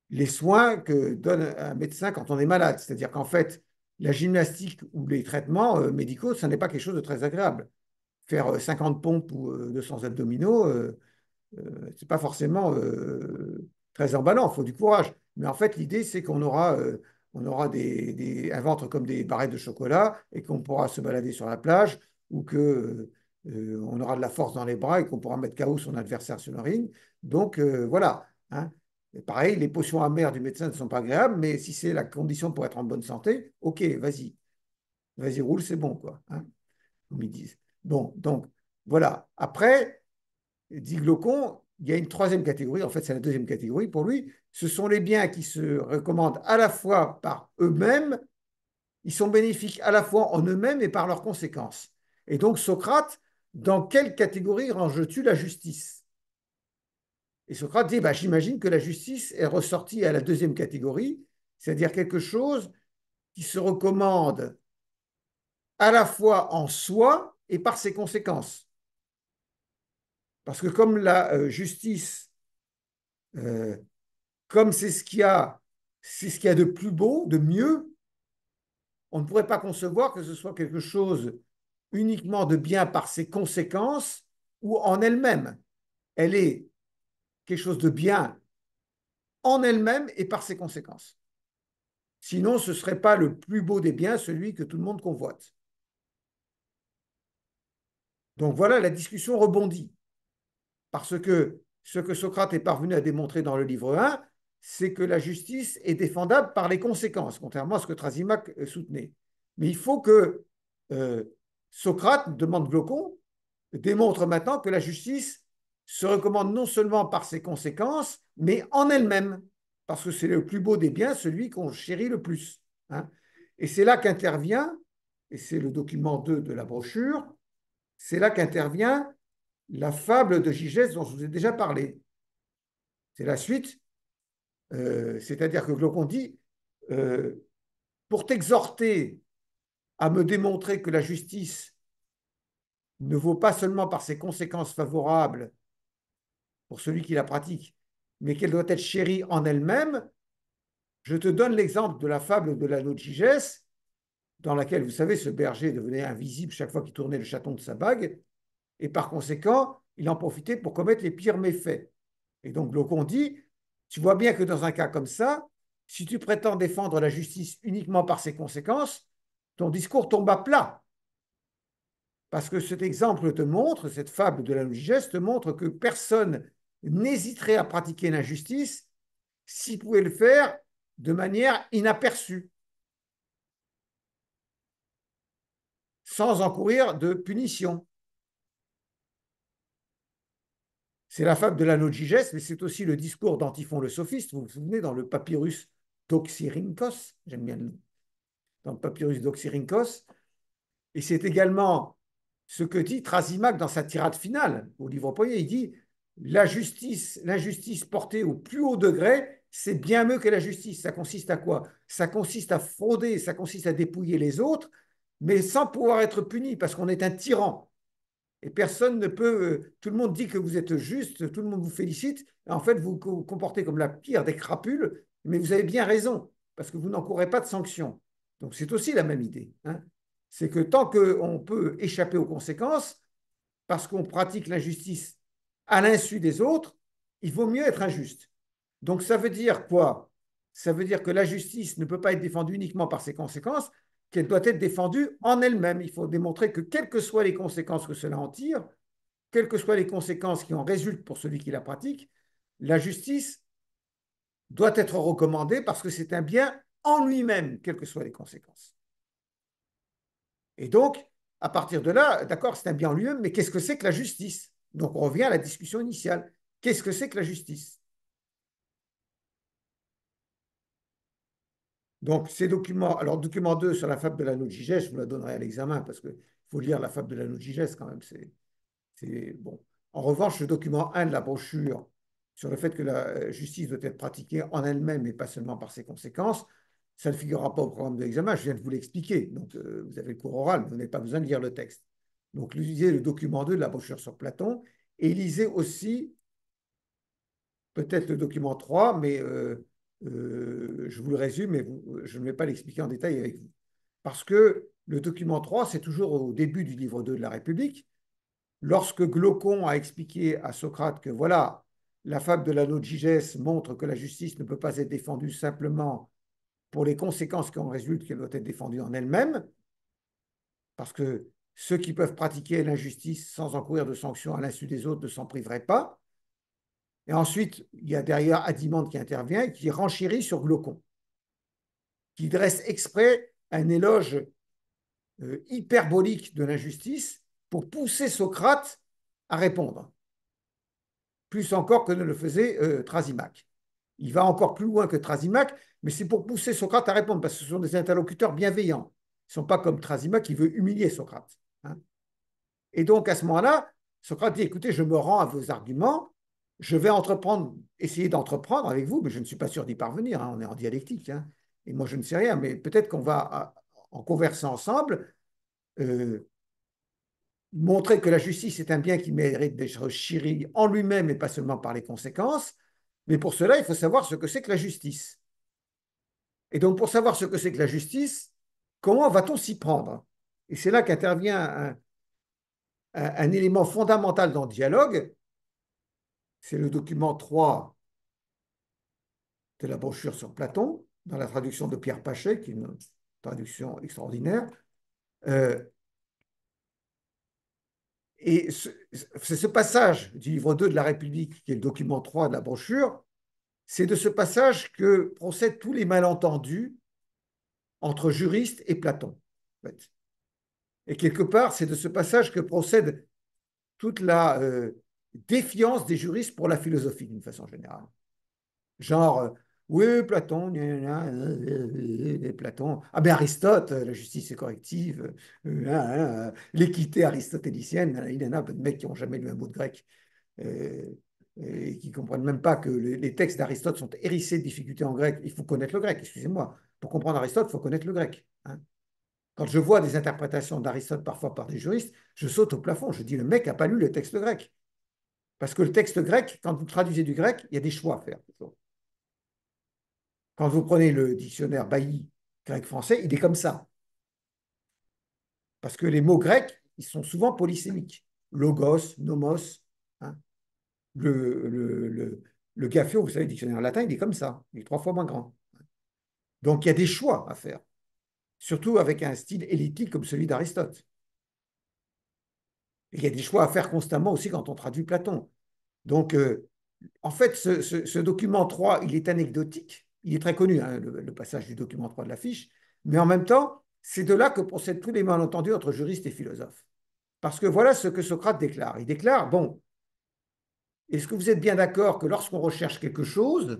les soins que donne un médecin quand on est malade. C'est-à-dire qu'en fait, la gymnastique ou les traitements médicaux, ce n'est pas quelque chose de très agréable. Faire 50 pompes ou 200 abdominaux, c'est pas forcément très emballant, il faut du courage. Mais en fait, l'idée, c'est on aura un ventre comme des barrettes de chocolat et qu'on pourra se balader sur la plage ou que on aura de la force dans les bras et qu'on pourra mettre KO son adversaire sur le ring. Donc voilà. Hein. Et pareil, les potions amères du médecin ne sont pas agréables, mais si c'est la condition pour être en bonne santé, ok, vas-y, roule, c'est bon, quoi. Hein, comme ils disent. Bon, donc voilà. Après, dit Glaucon, il y a une troisième catégorie, en fait c'est la deuxième catégorie pour lui, ce sont les biens qui se recommandent à la fois par eux-mêmes, ils sont bénéfiques à la fois en eux-mêmes et par leurs conséquences. Et donc Socrate, dans quelle catégorie ranges-tu la justice? Et Socrate dit, bah, j'imagine que la justice est ressortie à la deuxième catégorie, c'est-à-dire quelque chose qui se recommande à la fois en soi et par ses conséquences. Parce que comme la justice euh, comme c'est ce qu'il y a de plus beau, de mieux, on ne pourrait pas concevoir que ce soit quelque chose uniquement de bien par ses conséquences ou en elle-même. Elle est quelque chose de bien en elle-même et par ses conséquences. Sinon, ce ne serait pas le plus beau des biens, celui que tout le monde convoite. Donc voilà, la discussion rebondit. Parce que ce que Socrate est parvenu à démontrer dans le livre 1, c'est que la justice est défendable par les conséquences, contrairement à ce que Thrasymachus soutenait. Mais il faut que euh, Socrate, demande Glaucon, démontre maintenant que la justice se recommande non seulement par ses conséquences, mais en elle-même, parce que c'est le plus beau des biens, celui qu'on chérit le plus. Hein. Et c'est là qu'intervient, et c'est le document 2 de la brochure, c'est là qu'intervient la fable de Gigès dont je vous ai déjà parlé. C'est la suite, c'est-à-dire que Glaucon dit, euh, pour t'exhorter à me démontrer que la justice ne vaut pas seulement par ses conséquences favorables pour celui qui la pratique, mais qu'elle doit être chérie en elle-même, je te donne l'exemple de la fable de l'anneau de Gigès, dans laquelle, vous savez, ce berger devenait invisible chaque fois qu'il tournait le chaton de sa bague, et par conséquent, il en profitait pour commettre les pires méfaits. Et donc Glaucon dit, tu vois bien que dans un cas comme ça, si tu prétends défendre la justice uniquement par ses conséquences, ton discours tombe à plat. Parce que cet exemple te montre, cette fable de la logigesse te montre que personne n'hésiterait à pratiquer l'injustice s'il pouvait le faire de manière inaperçue. sans encourir de punition. C'est la fable de l'anneau de Gygès, mais c'est aussi le discours d'Antiphon le sophiste. Vous vous souvenez, dans le papyrus d'Oxyrhynchos, j'aime bien le nom, dans le papyrus d'Oxyrhynchos, et c'est également ce que dit Thrasymachus dans sa tirade finale au livre premier. Il dit l'injustice portée au plus haut degré, c'est bien mieux que la justice. Ça consiste à quoi? Ça consiste à frauder, ça consiste à dépouiller les autres, mais sans pouvoir être puni, parce qu'on est un tyran. Et personne ne peut. Tout le monde dit que vous êtes juste, tout le monde vous félicite. Et en fait, vous vous comportez comme la pire des crapules, mais vous avez bien raison, parce que vous n'encourez pas de sanctions. Donc c'est aussi la même idée. Hein. C'est que tant qu'on peut échapper aux conséquences, parce qu'on pratique l'injustice à l'insu des autres, il vaut mieux être injuste. Donc ça veut dire quoi? Ça veut dire que la justice ne peut pas être défendue uniquement par ses conséquences, qu'elle doit être défendue en elle-même. Il faut démontrer que quelles que soient les conséquences que cela en tire, quelles que soient les conséquences qui en résultent pour celui qui la pratique, la justice doit être recommandée parce que c'est un bien en lui-même, quelles que soient les conséquences. Et donc, à partir de là, d'accord, c'est un bien en lui-même, mais qu'est-ce que c'est que la justice? Donc, on revient à la discussion initiale. Qu'est-ce que c'est que la justice? Donc, ces documents, alors, document 2 sur la fable de l'anneau de Gygès, je vous la donnerai à l'examen parce qu'il faut lire la fable de l'anneau de Gygès quand même. C'est bon. En revanche, le document 1 de la brochure sur le fait que la justice doit être pratiquée en elle-même et pas seulement par ses conséquences, ça ne figurera pas au programme de l'examen, je viens de vous l'expliquer. Donc, vous avez le cours oral, vous n'avez pas besoin de lire le texte. Donc, lisez le document 2 de la brochure sur Platon et lisez aussi peut-être le document 3, mais je vous le résume et je ne vais pas l'expliquer en détail avec vous. Parce que le document 3, c'est toujours au début du livre 2 de la République, lorsque Glaucon a expliqué à Socrate que voilà, la fable de l'anneau de Gygès montre que la justice ne peut pas être défendue simplement pour les conséquences qui en résultent, qu'elle doit être défendue en elle-même, parce que ceux qui peuvent pratiquer l'injustice sans encourir de sanctions à l'insu des autres ne s'en priveraient pas. Et ensuite, il y a derrière Adimande qui intervient et qui renchérit sur Glaucon, qui dresse exprès un éloge hyperbolique de l'injustice pour pousser Socrate à répondre, plus encore que ne le faisait Thrasymachus. Il va encore plus loin que Thrasymachus, mais c'est pour pousser Socrate à répondre, parce que ce sont des interlocuteurs bienveillants. Ils ne sont pas comme Thrasymachus qui veut humilier Socrate. Hein. Et donc, à ce moment-là, Socrate dit, écoutez, je me rends à vos arguments, je vais essayer d'entreprendre avec vous, mais je ne suis pas sûr d'y parvenir, hein, on est en dialectique, hein, et moi je ne sais rien, mais peut-être qu'on va, en conversant ensemble, euh, montrer que la justice est un bien qui mérite d'être chéri en lui-même et pas seulement par les conséquences, mais pour cela, il faut savoir ce que c'est que la justice. Et donc, pour savoir ce que c'est que la justice, comment va-t-on s'y prendre? Et c'est là qu'intervient un élément fondamental dans le dialogue, c'est le document 3 de la brochure sur Platon, dans la traduction de Pierre Pachet, qui est une traduction extraordinaire. Euh, et c'est ce passage du livre 2 de la République, qui est le document 3 de la brochure, c'est de ce passage que procèdent tous les malentendus entre juristes et Platon. En fait. Et quelque part, c'est de ce passage que procède toute la défiance des juristes pour la philosophie, d'une façon générale. Genre, oui, Platon, Platon. Ah ben Aristote, la justice est corrective, l'équité aristotélicienne, il y en a de mecs qui n'ont jamais lu un mot de grec et qui ne comprennent même pas que les textes d'Aristote sont hérissés de difficultés en grec. Il faut connaître le grec, excusez-moi. Pour comprendre Aristote, il faut connaître le grec. Hein. Quand je vois des interprétations d'Aristote parfois par des juristes, je saute au plafond. Je dis, le mec n'a pas lu le texte grec. Parce que le texte grec, quand vous traduisez du grec, il y a des choix à faire. Quand vous prenez le dictionnaire Bailly grec-français, il est comme ça. Parce que les mots grecs, ils sont souvent polysémiques. Logos, nomos. Hein. Le Gaffio, vous savez, le dictionnaire latin, il est comme ça. Il est 3 fois moins grand. Donc il y a des choix à faire. Surtout avec un style élitique comme celui d'Aristote. Et il y a des choix à faire constamment aussi quand on traduit Platon. Donc, en fait, ce document 3, il est anecdotique. Il est très connu, hein, le passage du document 3 de la fiche. Mais en même temps, C'est de là que procèdent tous les malentendus entre juristes et philosophes. Parce que voilà ce que Socrate déclare. Il déclare, bon, est-ce que vous êtes bien d'accord que lorsqu'on recherche quelque chose,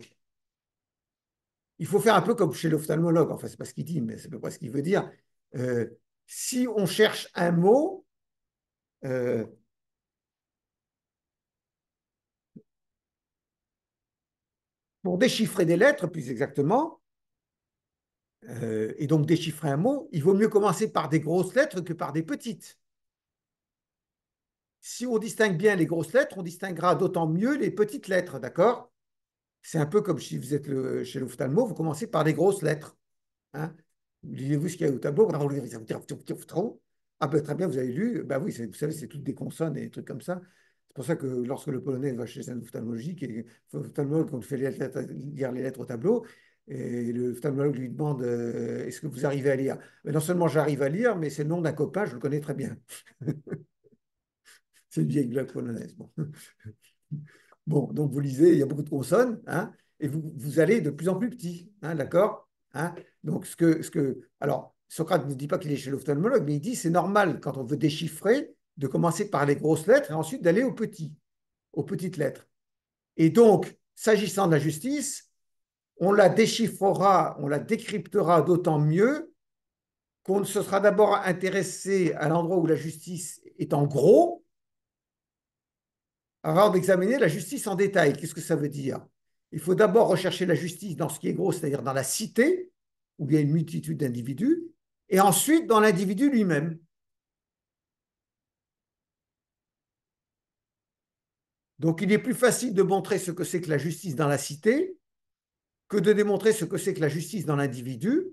il faut faire un peu comme chez l'ophtalmologue, enfin, c'est pas ce qu'il dit, mais c'est à peu près ce qu'il veut dire. Euh, si on cherche un mot, euh, pour déchiffrer des lettres, plus exactement, et donc déchiffrer un mot, il vaut mieux commencer par des grosses lettres que par des petites. Si on distingue bien les grosses lettres, on distinguera d'autant mieux les petites lettres, d'accord? C'est un peu comme si vous êtes chez l'ophtalmo, vous commencez par des grosses lettres. Hein. Lisez-vous ce qu'il y a au tableau. Ah ben, très bien, vous avez lu. Ben oui, vous savez, c'est toutes des consonnes et des trucs comme ça. C'est pour ça que lorsque le Polonais va chez un ophtalmologique, et l'ophtalmologue, quand il fait lire les lettres au tableau, et le ophtalmologue lui demande est-ce que vous arrivez à lire? Mais non seulement j'arrive à lire, mais c'est le nom d'un copain, je le connais très bien. C'est une vieille blague polonaise. Bon. Bon, donc vous lisez, il y a beaucoup de consonnes, hein, et vous allez de plus en plus petit, hein, d'accord? Hein. Donc, alors, Socrate ne dit pas qu'il est chez l'ophtalmologue, mais il dit c'est normal quand on veut déchiffrer de commencer par les grosses lettres et ensuite d'aller aux petites lettres. Et donc, s'agissant de la justice, on la déchiffrera, on la décryptera d'autant mieux qu'on se sera d'abord intéressé à l'endroit où la justice est en gros, avant d'examiner la justice en détail. Qu'est-ce que ça veut dire? Il faut d'abord rechercher la justice dans ce qui est gros, c'est-à-dire dans la cité, où il y a une multitude d'individus, et ensuite dans l'individu lui-même. Donc il est plus facile de montrer ce que c'est que la justice dans la cité que de démontrer ce que c'est que la justice dans l'individu.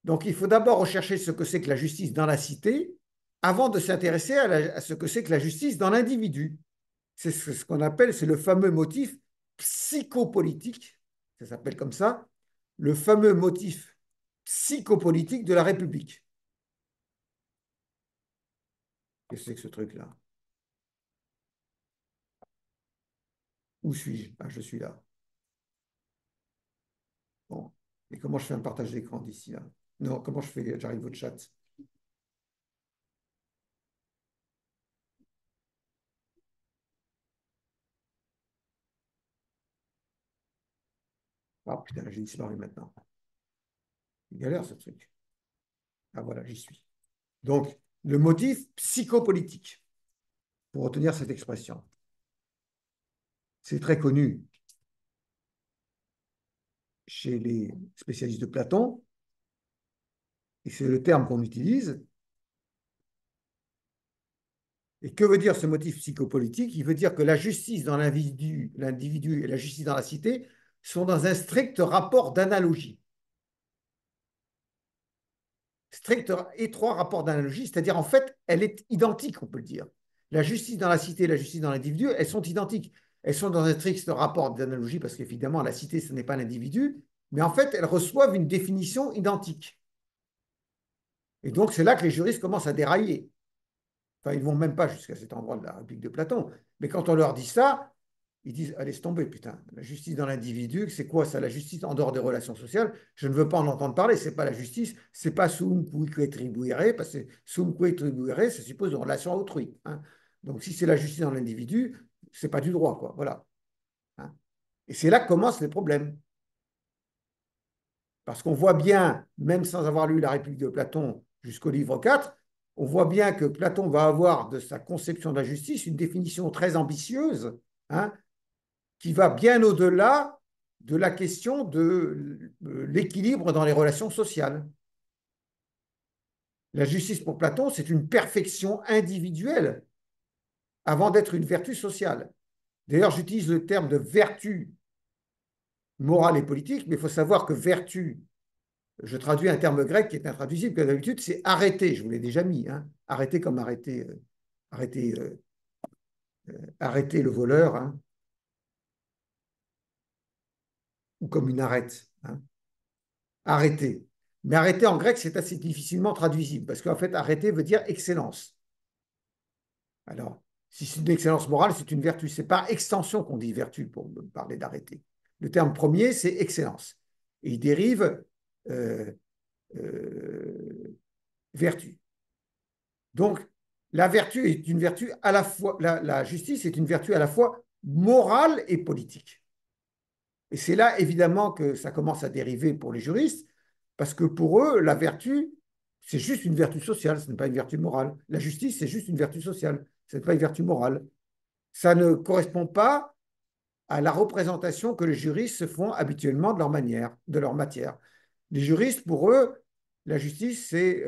Donc il faut d'abord rechercher ce que c'est que la justice dans la cité avant de s'intéresser à ce que c'est que la justice dans l'individu. C'est ce qu'on appelle, c'est le fameux motif psychopolitique, ça s'appelle comme ça, le fameux motif psychopolitique de la République. Qu'est-ce que c'est que ce truc-là? Où suis-je? Ah, je suis là. Bon. Et comment je fais un partage d'écran d'ici là? Non, comment je fais? J'arrive au chat. Ah putain, j'ai disparu maintenant. Il galère ce truc. Ah voilà, j'y suis. Donc, le motif psychopolitique, pour retenir cette expression. C'est très connu chez les spécialistes de Platon, et c'est le terme qu'on utilise. Et que veut dire ce motif psychopolitique? Il veut dire que la justice dans l'individu et la justice dans la cité sont dans un strict rapport d'analogie. Strict, étroit rapport d'analogie, c'est-à-dire en fait, elle est identique, on peut le dire. La justice dans la cité et la justice dans l'individu, elles sont identiques. Elles sont dans un strict rapport d'analogie parce qu'évidemment, la cité, ce n'est pas l'individu, mais en fait, elles reçoivent une définition identique. Et donc, c'est là que les juristes commencent à dérailler. Enfin, ils ne vont même pas jusqu'à cet endroit de la République de Platon. Mais quand on leur dit ça, ils disent, allez, laisse tomber, putain. La justice dans l'individu, c'est quoi ça? La justice en dehors des relations sociales? Je ne veux pas en entendre parler. C'est pas la justice, c'est pas sum cuique tribuere, parce que sum cuique tribuere, ça suppose une relation à autrui. Hein. Donc, si c'est la justice dans l'individu, c'est pas du droit, quoi. Voilà. Hein. Et c'est là que commencent les problèmes. Parce qu'on voit bien, même sans avoir lu la République de Platon jusqu'au livre 4, on voit bien que Platon va avoir de sa conception de la justice une définition très ambitieuse, hein, qui va bien au-delà de la question de l'équilibre dans les relations sociales. La justice pour Platon, c'est une perfection individuelle avant d'être une vertu sociale. D'ailleurs, j'utilise le terme de vertu morale et politique, mais il faut savoir que vertu, je traduis un terme grec qui est intraduisible, que d'habitude, c'est arrêter. Je vous l'ai déjà mis. Hein. Arrêter comme arrêter, arrêter le voleur, hein, ou comme une arrête. Hein. Arrêter. Mais arrêter en grec, c'est assez difficilement traduisible, parce qu'en fait, arrêter veut dire excellence. Alors, si c'est une excellence morale, c'est une vertu. C'est par extension qu'on dit vertu pour parler d'arrêter. Le terme premier, c'est excellence. Et il dérive euh, vertu. Donc, la vertu est une vertu à la fois, la justice est une vertu à la fois morale et politique. Et c'est là, évidemment, que ça commence à dériver pour les juristes, parce que pour eux, la vertu, c'est juste une vertu sociale, ce n'est pas une vertu morale. La justice, c'est juste une vertu sociale, ce n'est pas une vertu morale. Ça ne correspond pas à la représentation que les juristes se font habituellement de leur manière, de leur matière. Les juristes, pour eux, la justice, c'est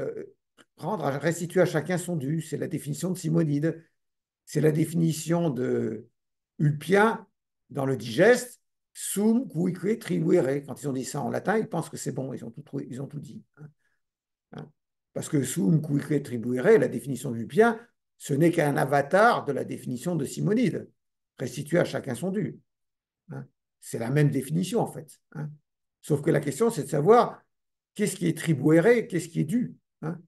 restituer à chacun son dû. C'est la définition de Simonide. C'est la définition de Ulpien dans le digeste, sum cuique tribuere. Quand ils ont dit ça en latin, ils pensent que c'est bon, ils ont tout dit. Hein. Parce que sum cuique tribuere, la définition d'Ulpien, ce n'est qu'un avatar de la définition de Simonide. Restituer à chacun son dû. Hein. C'est la même définition, en fait. Hein. Sauf que la question, c'est de savoir qu'est-ce qui est tribuere, qu'est-ce qui est dû. Hein.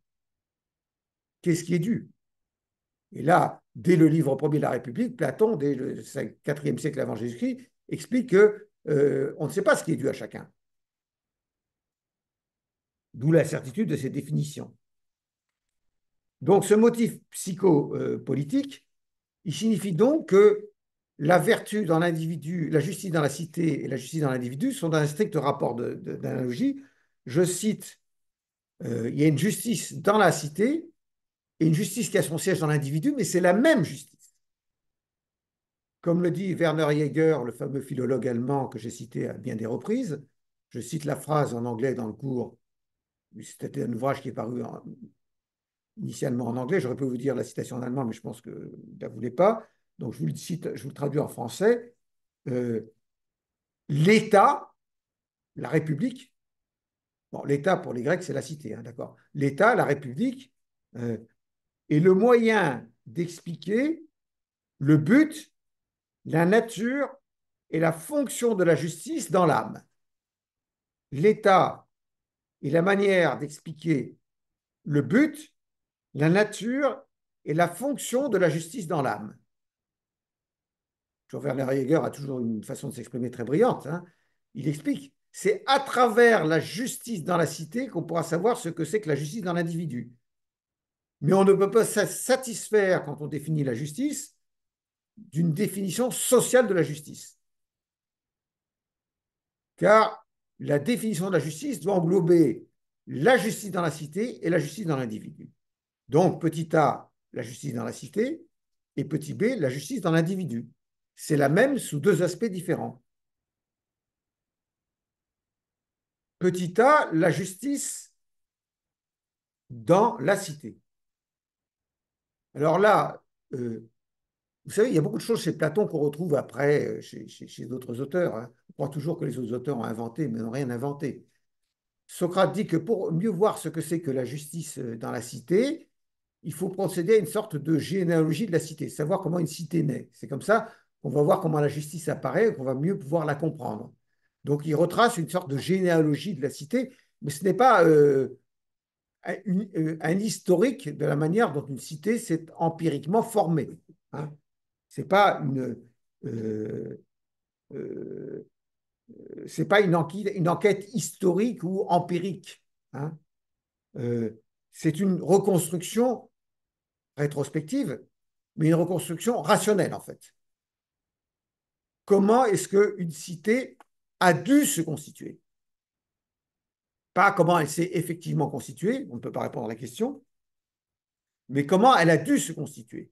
Qu'est-ce qui est dû. Et là, dès le livre premier de la République, Platon, dès le IVe siècle avant Jésus-Christ, explique que on ne sait pas ce qui est dû à chacun. D'où la certitude de ces définitions. Donc, ce motif psychopolitique, il signifie donc que la vertu dans l'individu, la justice dans la cité et la justice dans l'individu sont dans un strict rapport d'analogie. Je cite, il y a une justice dans la cité et une justice qui a son siège dans l'individu, mais c'est la même justice. Comme le dit Werner Jaeger, le fameux philologue allemand que j'ai cité à bien des reprises, je cite la phrase en anglais dans le cours, c'était un ouvrage qui est paru initialement en anglais, j'aurais pu vous dire la citation en allemand, mais je pense que vous ne la voulez pas, donc je vous le cite, je vous le traduis en français. L'État, la République, bon, l'État pour les Grecs c'est la cité, hein, d'accord. L'État, la République, est le moyen d'expliquer le but, la nature et la fonction de la justice dans l'âme. L'État est la manière d'expliquer le but, la nature et la fonction de la justice dans l'âme. Werner Jaeger a toujours une façon de s'exprimer très brillante. Hein. Il explique, c'est à travers la justice dans la cité qu'on pourra savoir ce que c'est que la justice dans l'individu. Mais on ne peut pas se satisfaire, quand on définit la justice, d'une définition sociale de la justice. Car la définition de la justice doit englober la justice dans la cité et la justice dans l'individu. Donc, petit a, la justice dans la cité, et petit b, la justice dans l'individu. C'est la même sous deux aspects différents. Petit a, la justice dans la cité. Alors là, vous savez, il y a beaucoup de choses chez Platon qu'on retrouve après chez d'autres auteurs. Hein. On croit toujours que les autres auteurs ont inventé, mais n'ont rien inventé. Socrate dit que pour mieux voir ce que c'est que la justice dans la cité, il faut procéder à une sorte de généalogie de la cité, savoir comment une cité naît. C'est comme ça qu'on va voir comment la justice apparaît et qu'on va mieux pouvoir la comprendre. Donc, il retrace une sorte de généalogie de la cité, mais ce n'est pas un historique de la manière dont une cité s'est empiriquement formée. Hein. Ce n'est pas euh, c'est pas une enquête historique ou empirique. Hein. C'est une reconstruction rétrospective, mais une reconstruction rationnelle, en fait. Comment est-ce qu'une cité a dû se constituer? Pas comment elle s'est effectivement constituée, on ne peut pas répondre à la question, mais comment elle a dû se constituer.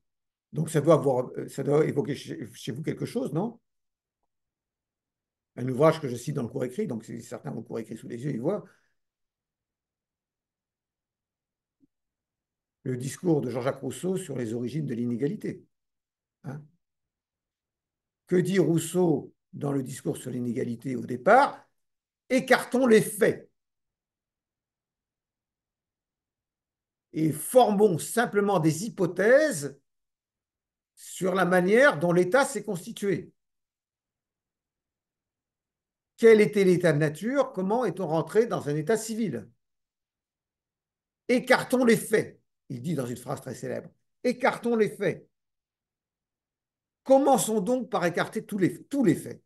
Donc ça doit évoquer chez vous quelque chose, non? Un ouvrage que je cite dans le cours écrit, donc si certains ont le cours écrit sous les yeux, ils voient. Le discours de Jean-Jacques Rousseau sur les origines de l'inégalité. Hein. Que dit Rousseau dans le discours sur l'inégalité au départ? Écartons les faits et formons simplement des hypothèses sur la manière dont l'État s'est constitué. Quel était l'état de nature? Comment est-on rentré dans un état civil? Écartons les faits, il dit dans une phrase très célèbre. Écartons les faits. Commençons donc par écarter tous les faits.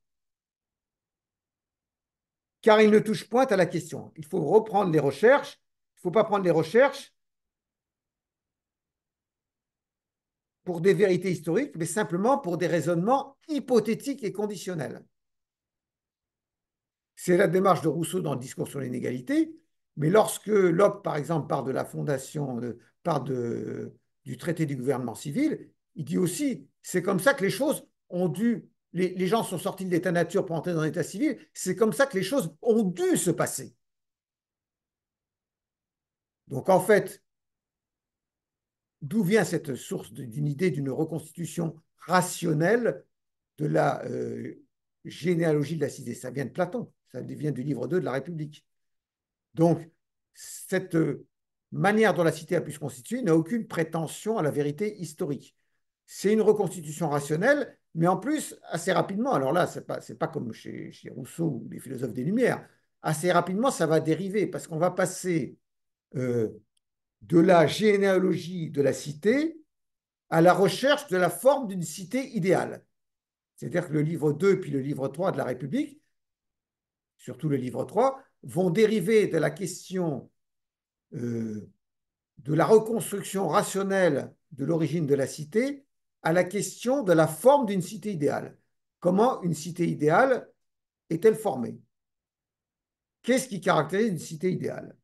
Car ils ne touchent point à la question. Il faut reprendre les recherches. Il ne faut pas prendre les recherches pour des vérités historiques, mais simplement pour des raisonnements hypothétiques et conditionnels. C'est la démarche de Rousseau dans le discours sur l'inégalité, mais lorsque Locke, par exemple, part de la fondation, du traité du gouvernement civil, il dit aussi, c'est comme ça que les choses ont dû, les gens sont sortis de l'état nature pour entrer dans l'état civil, c'est comme ça que les choses ont dû se passer. Donc en fait, d'où vient cette source d'une idée d'une reconstitution rationnelle de la généalogie de la cité? Ça vient de Platon, ça vient du livre 2 de la République. Donc, cette manière dont la cité a pu se constituer n'a aucune prétention à la vérité historique. C'est une reconstitution rationnelle, mais en plus, assez rapidement, alors là, ce n'est pas comme chez Rousseau ou les philosophes des Lumières, assez rapidement, ça va dériver, parce qu'on va passer euh, de la généalogie de la cité à la recherche de la forme d'une cité idéale. C'est-à-dire que le livre 2 puis le livre 3 de la République, surtout le livre 3, vont dériver de la question de la reconstruction rationnelle de l'origine de la cité à la question de la forme d'une cité idéale. Comment une cité idéale est-elle formée? Qu'est-ce qui caractérise une cité idéale?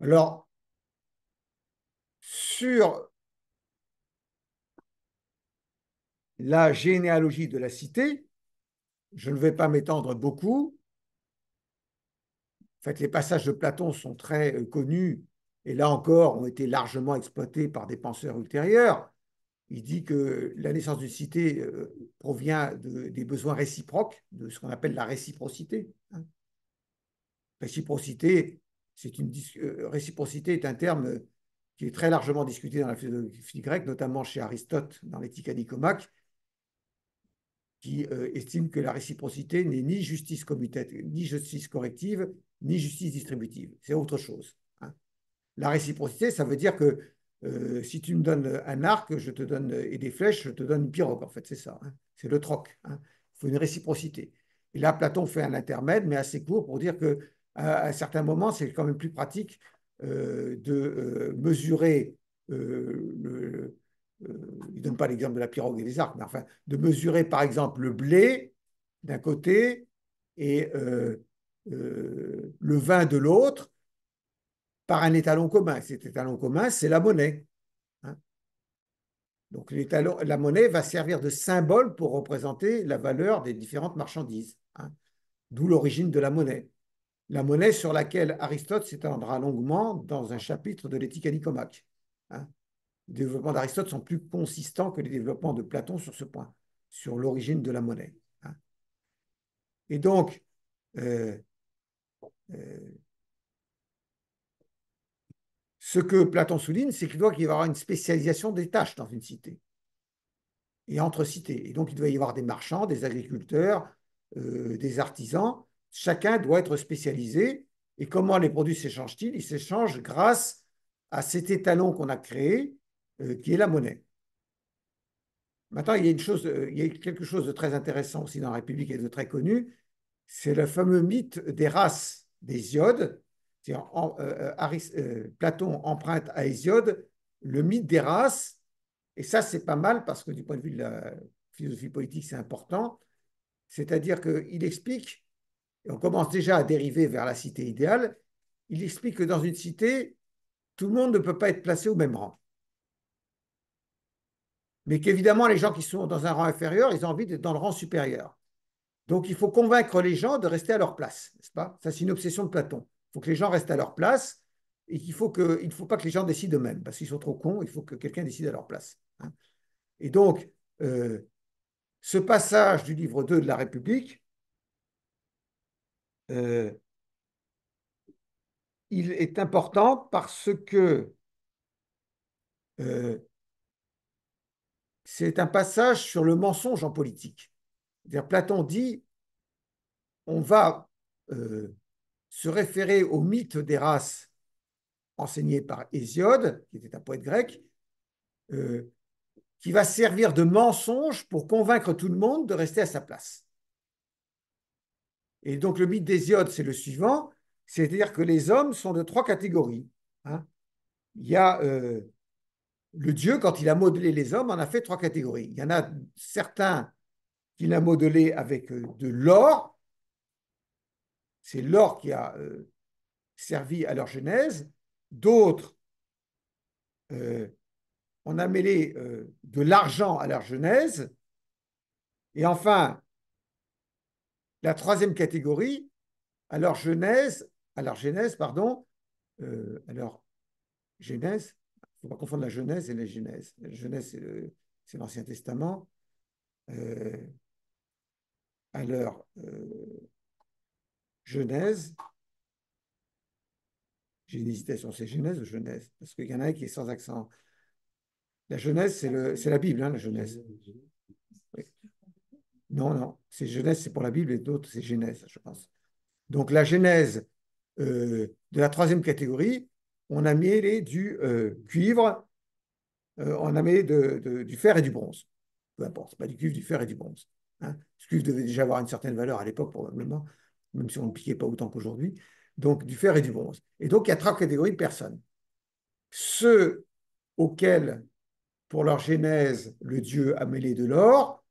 Alors, sur la généalogie de la cité, je ne vais pas m'étendre beaucoup. En fait, les passages de Platon sont très connus et là encore ont été largement exploités par des penseurs ultérieurs. Il dit que la naissance d'une cité provient des besoins réciproques, de ce qu'on appelle la réciprocité. Réciprocité, réciprocité est un terme qui est très largement discuté dans la philosophie grecque, notamment chez Aristote dans l'Éthique à Nicomaque, qui estime que la réciprocité n'est ni justice commutative, ni justice corrective, ni justice distributive. C'est autre chose. La réciprocité, ça veut dire que si tu me donnes un arc, je te donne et des flèches, je te donne une pirogue. En fait, c'est ça. C'est le troc. Il faut une réciprocité. Et là, Platon fait un intermède, mais assez court, pour dire que à un certain moment, c'est quand même plus pratique de mesurer il ne donne pas l'exemple de la pirogue et des arcs, mais enfin, de mesurer par exemple le blé d'un côté et le vin de l'autre par un étalon commun. Cet étalon commun, c'est la monnaie. Donc la monnaie va servir de symbole pour représenter la valeur des différentes marchandises, d'où l'origine de la monnaie. La monnaie sur laquelle Aristote s'étendra longuement dans un chapitre de l'Éthique à Nicomaque. Les développements d'Aristote sont plus consistants que les développements de Platon sur ce point, sur l'origine de la monnaie. Et donc, euh, euh, ce que Platon souligne, c'est qu'il doit y avoir une spécialisation des tâches dans une cité et entre cités. Et donc, il doit y avoir des marchands, des agriculteurs, des artisans. Chacun doit être spécialisé. Et comment les produits s'échangent-ils? Ils s'échangent grâce à cet étalon qu'on a créé, qui est la monnaie. Maintenant, il y a quelque chose de très intéressant aussi dans la République et de très connu, c'est le fameux mythe des races d'Hésiode. Platon emprunte à Hésiode le mythe des races, et ça, c'est pas mal parce que du point de vue de la philosophie politique, c'est important. C'est-à-dire qu'il explique, et on commence déjà à dériver vers la cité idéale, il explique que dans une cité, tout le monde ne peut pas être placé au même rang. Mais qu'évidemment, les gens qui sont dans un rang inférieur, ils ont envie d'être dans le rang supérieur. Donc, il faut convaincre les gens de rester à leur place, n'est-ce pas? Ça, c'est une obsession de Platon. Il faut que les gens restent à leur place et il ne faut pas que les gens décident eux-mêmes, parce qu'ils sont trop cons, il faut que quelqu'un décide à leur place. Et donc, ce passage du livre 2 de la République, euh, il est important parce que euh, c'est un passage sur le mensonge en politique. C'est-à-dire, Platon dit, on va se référer au mythe des races enseigné par Hésiode, qui était un poète grec, euh, qui va servir de mensonge pour convaincre tout le monde de rester à sa place. Et donc le mythe d'Hésiode, c'est le suivant, c'est-à-dire que les hommes sont de trois catégories. Il y a le Dieu, quand il a modelé les hommes, en a fait trois catégories. Il y en a certains qu'il a modelés avec de l'or. C'est l'or qui a servi à leur genèse. D'autres, euh, on a mêlé de l'argent à leur genèse. Et enfin, la troisième catégorie, pardon, à leur genèse, il ne faut pas confondre la genèse et la genèse. La genèse, c'est l'Ancien Testament. Euh, à leur genèse, j'ai une hésitation, c'est genèse ou genèse? Parce qu'il y en a un qui est sans accent. La genèse, c'est la Bible, hein, la genèse. Oui. Non, non, c'est genèse, c'est pour la Bible et d'autres, c'est genèse, je pense. Donc la genèse de la troisième catégorie, on a mêlé du cuivre, on a mêlé du fer et du bronze. Peu importe, c'est pas du cuivre, du fer et du bronze. Hein. Le cuivre devait déjà avoir une certaine valeur à l'époque, probablement, même si on ne piquait pas autant qu'aujourd'hui. Donc du fer et du bronze. Et donc il y a trois catégories de personnes. Ceux auxquels, pour leur genèse, le Dieu a mêlé de l'or,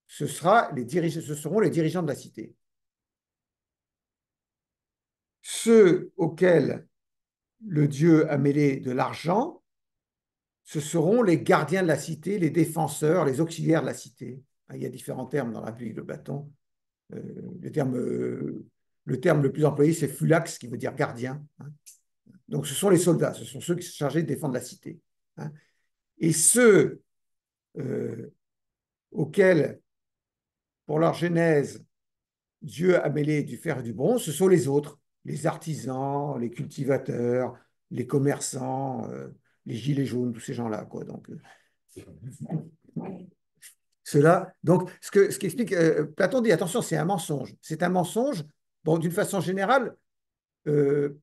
ce seront les dirigeants de la cité. Ceux auxquels le Dieu a mêlé de l'argent, ce seront les gardiens de la cité, les défenseurs, les auxiliaires de la cité. Il y a différents termes dans la Bible de Platon. Euh, le, terme, le terme le plus employé, c'est phulax, qui veut dire gardien. Donc, ce sont les soldats, ce sont ceux qui sont chargés de défendre la cité. Et ceux auxquels, pour leur genèse, Dieu a mêlé du fer et du bronze, ce sont les autres, les artisans, les cultivateurs, les commerçants, les gilets jaunes, tous ces gens-là, quoi. Donc, cela, donc, ce qui explique, Platon dit, attention, c'est un mensonge. C'est un mensonge. Bon, d'une façon générale,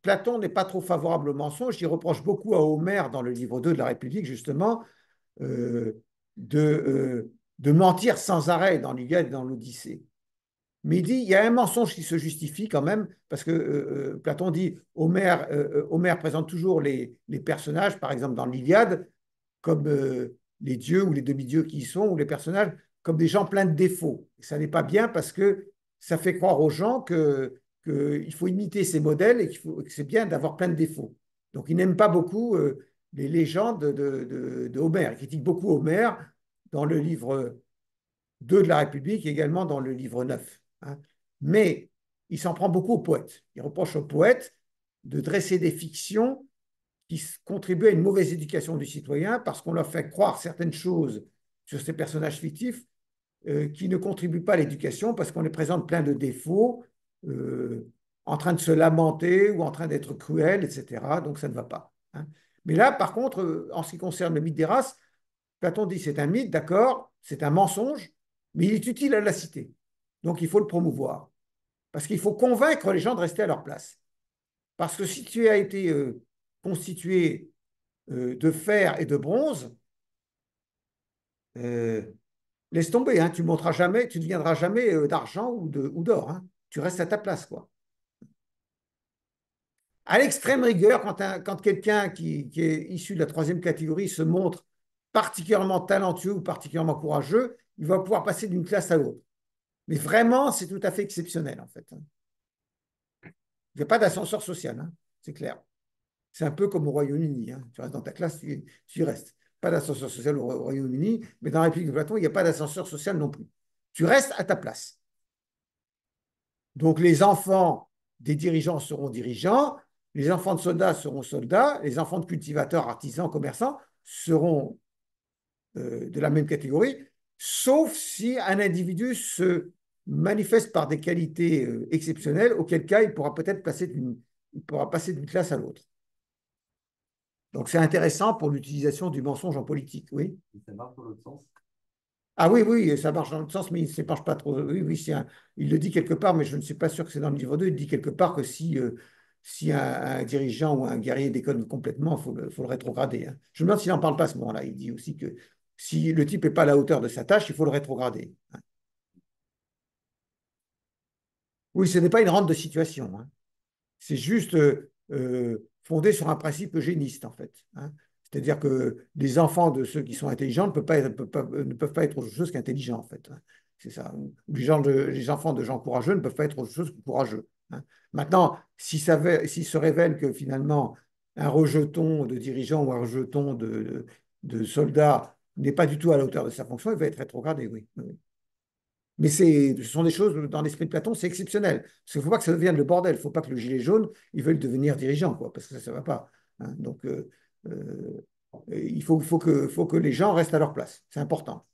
Platon n'est pas trop favorable au mensonge. Il reproche beaucoup à Homère, dans le livre 2 de la République, justement, euh, de, de mentir sans arrêt dans l'Iliade et dans l'Odyssée. Mais il dit, il y a un mensonge qui se justifie quand même, parce que Platon dit, Homère présente toujours les personnages, par exemple dans l'Iliade, comme les dieux ou les demi-dieux qui y sont, ou les personnages, comme des gens pleins de défauts. Et ça n'est pas bien parce que ça fait croire aux gens qu'il faut imiter ces modèles et que c'est bien d'avoir plein de défauts. Donc il n'aime pas beaucoup les légendes de Homère. Il critique beaucoup Homère dans le livre 2 de la République et également dans le livre 9. Hein. Mais il s'en prend beaucoup aux poètes. Il reproche aux poètes de dresser des fictions qui contribuent à une mauvaise éducation du citoyen parce qu'on leur fait croire certaines choses sur ces personnages fictifs qui ne contribuent pas à l'éducation parce qu'on les présente plein de défauts, en train de se lamenter ou en train d'être cruel, etc. Donc ça ne va pas. Hein. Mais là, par contre, en ce qui concerne le mythe des races, Platon dit c'est un mythe, d'accord, c'est un mensonge, mais il est utile à la cité. Donc il faut le promouvoir. Parce qu'il faut convaincre les gens de rester à leur place. Parce que si tu as été constitué de fer et de bronze, euh, laisse tomber, hein, tu monteras jamais, tu ne deviendras jamais d'argent ou d'or. Hein. Tu restes à ta place, quoi. À l'extrême rigueur, quand quelqu'un qui est issu de la troisième catégorie se montre particulièrement talentueux ou particulièrement courageux, il va pouvoir passer d'une classe à l'autre. Mais vraiment, c'est tout à fait exceptionnel, en fait. Hein. Il n'y a pas d'ascenseur social, hein, c'est clair. C'est un peu comme au Royaume-Uni. Hein. Tu restes dans ta classe, tu y restes. Pas d'ascenseur social au Royaume-Uni, mais dans la République de Platon, il n'y a pas d'ascenseur social non plus. Tu restes à ta place. Donc les enfants des dirigeants seront dirigeants, les enfants de soldats seront soldats, les enfants de cultivateurs, artisans, commerçants seront de la même catégorie, sauf si un individu se manifeste par des qualités exceptionnelles, auquel cas il pourra peut-être passer d'une classe à l'autre. Donc c'est intéressant pour l'utilisation du mensonge en politique, oui. Ça marche dans l'autre sens. Ah oui, oui, ça marche dans le sens, mais il ne s'épanche pas trop. Oui, oui, il le dit quelque part, mais je ne suis pas sûr que c'est dans le livre 2. Il dit quelque part que si un dirigeant ou un guerrier déconne complètement, faut le rétrograder. Hein. Je me demande s'il n'en parle pas à ce moment-là. Il dit aussi que si le type n'est pas à la hauteur de sa tâche, il faut le rétrograder. Hein. Oui, ce n'est pas une rente de situation. Hein. C'est juste fondé sur un principe eugéniste, en fait. Hein. C'est-à-dire que les enfants de ceux qui sont intelligents ne peuvent pas être autre chose qu'intelligents, en fait. C'est ça. Les enfants de gens courageux ne peuvent pas être autre chose que courageux. Hein. Maintenant, s'il se révèle que finalement un rejeton de dirigeant ou un rejeton de soldat n'est pas du tout à la hauteur de sa fonction, il va être rétrogradé, oui. Oui. Mais ce sont des choses, dans l'esprit de Platon, c'est exceptionnel. Parce qu'il ne faut pas que ça devienne le bordel. Il ne faut pas que le gilet jaune, ils veulent devenir dirigeant, quoi, parce que ça ne va pas. Hein. Donc, faut que les gens restent à leur place. C'est important.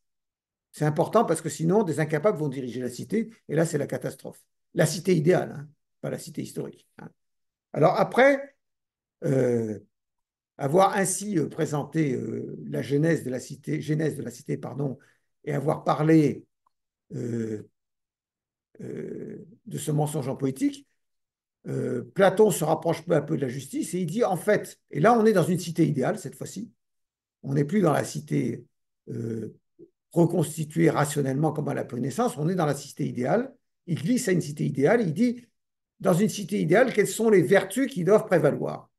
C'est important parce que sinon, des incapables vont diriger la cité, et là, c'est la catastrophe. La cité idéale, hein, pas la cité historique. Hein. Alors après, euh, avoir ainsi présenté la genèse de la cité, pardon, et avoir parlé euh, de ce mensonge en poétique, Platon se rapproche peu à peu de la justice et il dit en fait, et là on est dans une cité idéale cette fois-ci, on n'est plus dans la cité euh, reconstituée rationnellement comme à la pleine naissance, on est dans la cité idéale. Il glisse à une cité idéale, il dit dans une cité idéale, quelles sont les vertus qui doivent prévaloir.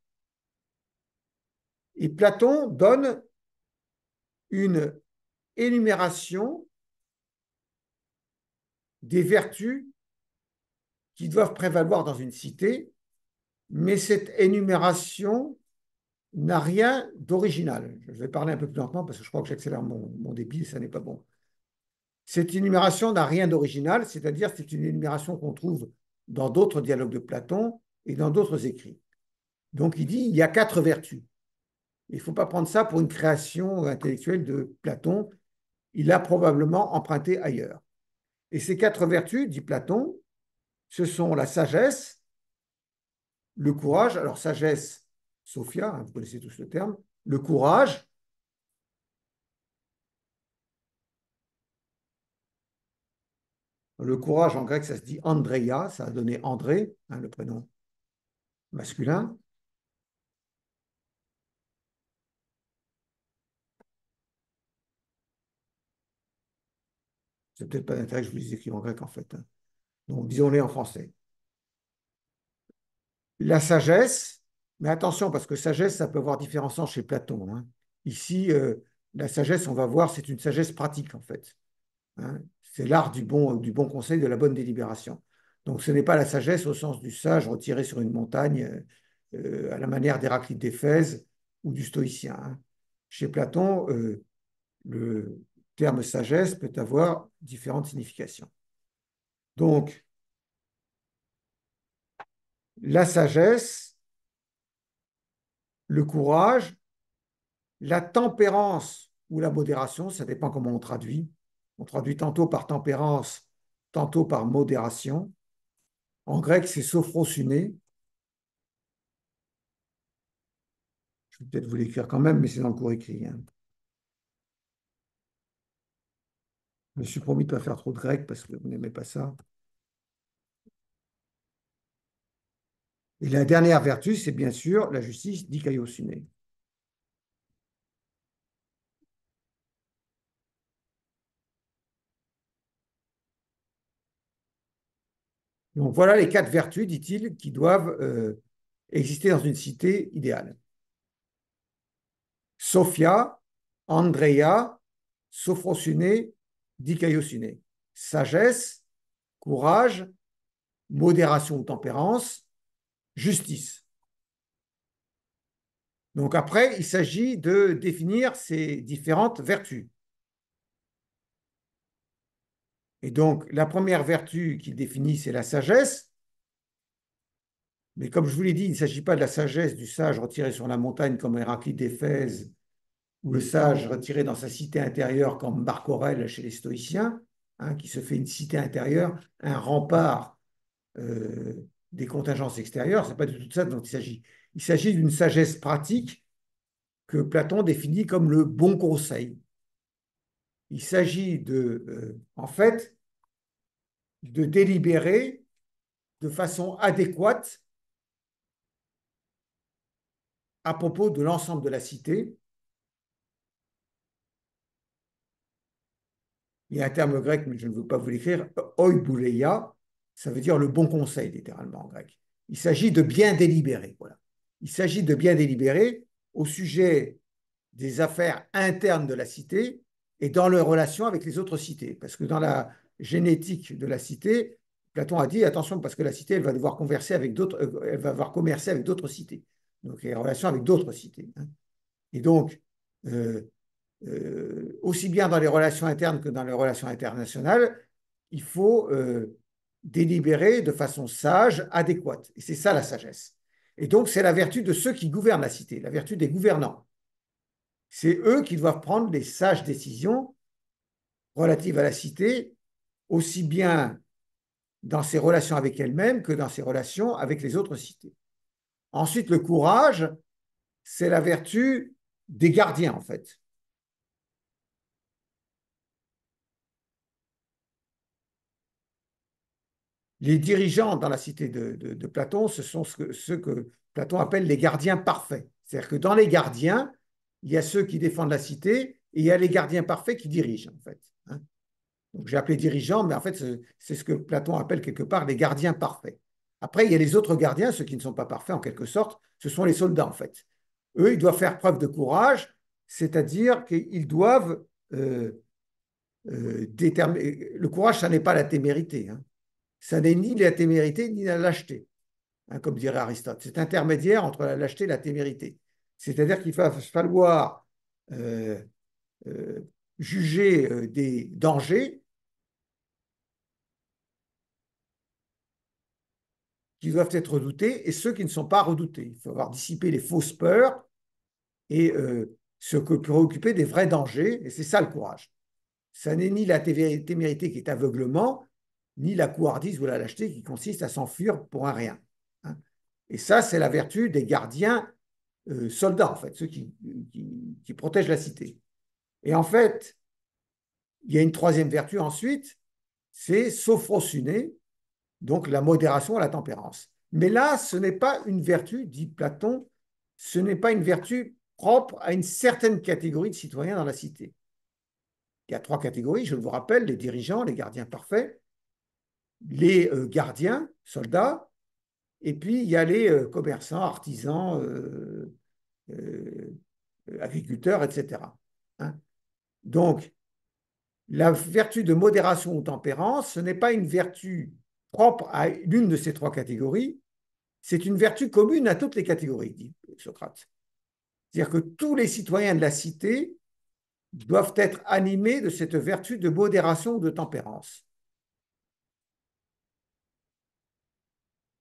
Et Platon donne une énumération des vertus qui doivent prévaloir dans une cité, mais cette énumération n'a rien d'original. Je vais parler un peu plus lentement parce que je crois que j'accélère mon débit et ça n'est pas bon. Cette énumération n'a rien d'original, c'est-à-dire c'est une énumération qu'on trouve dans d'autres dialogues de Platon et dans d'autres écrits. Donc il dit il y a 4 vertus. Il ne faut pas prendre ça pour une création intellectuelle de Platon. Il l'a probablement emprunté ailleurs. Et ces 4 vertus, dit Platon, ce sont la sagesse, le courage, alors sagesse, Sophia, hein, vous connaissez tous le terme, le courage, le courage en grec, ça se dit Andreia, ça a donné André, hein, le prénom masculin. C'est peut-être pas d'intérêt que je vous les écrive en grec en fait. Hein. Donc disons-les en français. La sagesse, mais attention parce que sagesse, ça peut avoir différents sens chez Platon. Hein. Ici, la sagesse, on va voir, c'est une sagesse pratique en fait. Hein. C'est l'art du bon conseil, de la bonne délibération. Donc ce n'est pas la sagesse au sens du sage retiré sur une montagne à la manière d'Héraclite d'Éphèse ou du stoïcien. Hein. Chez Platon, le terme sagesse peut avoir différentes significations. Donc, la sagesse, le courage, la tempérance ou la modération, ça dépend comment on traduit. On traduit tantôt par tempérance, tantôt par modération. En grec, c'est sophrosune. Je vais peut-être vous l'écrire quand même, mais c'est dans le cours écrit. Hein. Je me suis promis de ne pas faire trop de grec parce que vous n'aimez pas ça. Et la dernière vertu, c'est bien sûr la justice dikaiosune. Donc voilà les 4 vertus, dit-il, qui doivent exister dans une cité idéale. Sophia, Andrea, Sophrosune, Dikaiosune. Sagesse, courage, modération ou tempérance, justice. Donc après, il s'agit de définir ces différentes vertus. Et donc, la première vertu qu'il définit, c'est la sagesse. Mais comme je vous l'ai dit, il ne s'agit pas de la sagesse du sage retiré sur la montagne comme Héraclite d'Éphèse ou le sage retiré dans sa cité intérieure comme Marc Aurèle chez les stoïciens, hein, qui se fait une cité intérieure, un rempart des contingences extérieures. Ce n'est pas de tout ça dont il s'agit. Il s'agit d'une sagesse pratique que Platon définit comme le bon conseil. Il s'agit en fait, de délibérer de façon adéquate à propos de l'ensemble de la cité. Il y a un terme grec, mais je ne veux pas vous l'écrire, oibouleia, ça veut dire le bon conseil, littéralement en grec. Il s'agit de bien délibérer. Voilà. Il s'agit de bien délibérer au sujet des affaires internes de la cité et dans leurs relations avec les autres cités. Parce que dans la génétique de la cité, Platon a dit attention, parce que la cité, elle va devoir converser avec d'autres, elle va devoir commercer avec d'autres cités. Donc, les relations avec d'autres cités. Hein. Et donc, euh, aussi bien dans les relations internes que dans les relations internationales, il faut délibérer de façon sage, adéquate. Et c'est ça la sagesse. Et donc, c'est la vertu de ceux qui gouvernent la cité, la vertu des gouvernants. C'est eux qui doivent prendre les sages décisions relatives à la cité, aussi bien dans ses relations avec elle-même que dans ses relations avec les autres cités. Ensuite, le courage, c'est la vertu des gardiens, en fait. Les dirigeants dans la cité de Platon, ce sont ceux que Platon appelle les gardiens parfaits. C'est-à-dire que dans les gardiens, il y a ceux qui défendent la cité et il y a les gardiens parfaits qui dirigent, en fait. Hein. Donc j'ai appelé dirigeants, mais en fait, c'est ce que Platon appelle quelque part les gardiens parfaits. Après, il y a les autres gardiens, ceux qui ne sont pas parfaits en quelque sorte, ce sont les soldats, en fait. Eux, ils doivent faire preuve de courage, c'est-à-dire qu'ils doivent déterminer. Le courage, ça n'est pas la témérité. Hein. Ça n'est ni la témérité ni la lâcheté, hein, comme dirait Aristote. C'est intermédiaire entre la lâcheté et la témérité. C'est-à-dire qu'il va falloir euh, euh, juger des dangers qui doivent être redoutés et ceux qui ne sont pas redoutés. Il faut avoir dissipé les fausses peurs et se préoccuper des vrais dangers, et c'est ça le courage. Ça n'est ni la témérité qui est aveuglement, ni la couardise ou la lâcheté qui consiste à s'enfuir pour un rien. Hein. Et ça, c'est la vertu des gardiens soldats, en fait, ceux qui protègent la cité. Et en fait, il y a une troisième vertu ensuite, c'est sophrosune, donc la modération, la tempérance. Mais là, ce n'est pas une vertu, dit Platon, ce n'est pas une vertu propre à une certaine catégorie de citoyens dans la cité. Il y a trois catégories, je vous rappelle, les dirigeants, les gardiens parfaits, les gardiens, soldats, et puis il y a les commerçants, artisans, euh, agriculteurs, etc. Hein. Donc, la vertu de modération ou tempérance, ce n'est pas une vertu propre à l'une de ces trois catégories, c'est une vertu commune à toutes les catégories, dit Socrate. C'est-à-dire que tous les citoyens de la cité doivent être animés de cette vertu de modération ou de tempérance.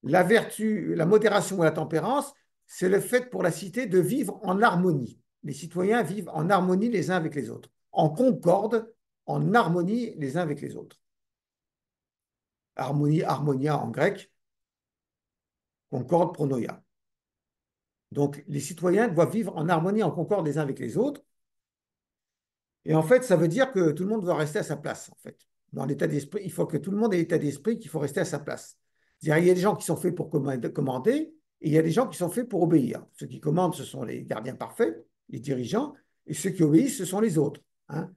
La vertu, la modération ou la tempérance, c'est le fait pour la cité de vivre en harmonie. Les citoyens vivent en harmonie les uns avec les autres, en concorde, en harmonie les uns avec les autres. Harmonie, harmonia en grec, concorde, pronoia. Donc, les citoyens doivent vivre en harmonie, en concorde les uns avec les autres. Et en fait, ça veut dire que tout le monde doit rester à sa place, en fait. Dans l'état d'esprit, il faut que tout le monde ait l'état d'esprit qu'il faut rester à sa place. C'est-à-dire, il y a des gens qui sont faits pour commander et il y a des gens qui sont faits pour obéir. Ceux qui commandent, ce sont les gardiens parfaits, les dirigeants, et ceux qui obéissent, ce sont les autres. Hein.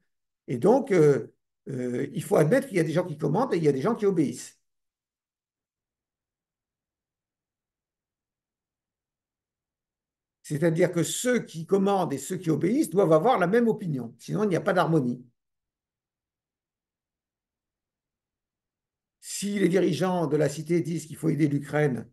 Et donc, il faut admettre qu'il y a des gens qui commandent et il y a des gens qui obéissent. C'est-à-dire que ceux qui commandent et ceux qui obéissent doivent avoir la même opinion, sinon il n'y a pas d'harmonie. Si les dirigeants de la cité disent qu'il faut aider l'Ukraine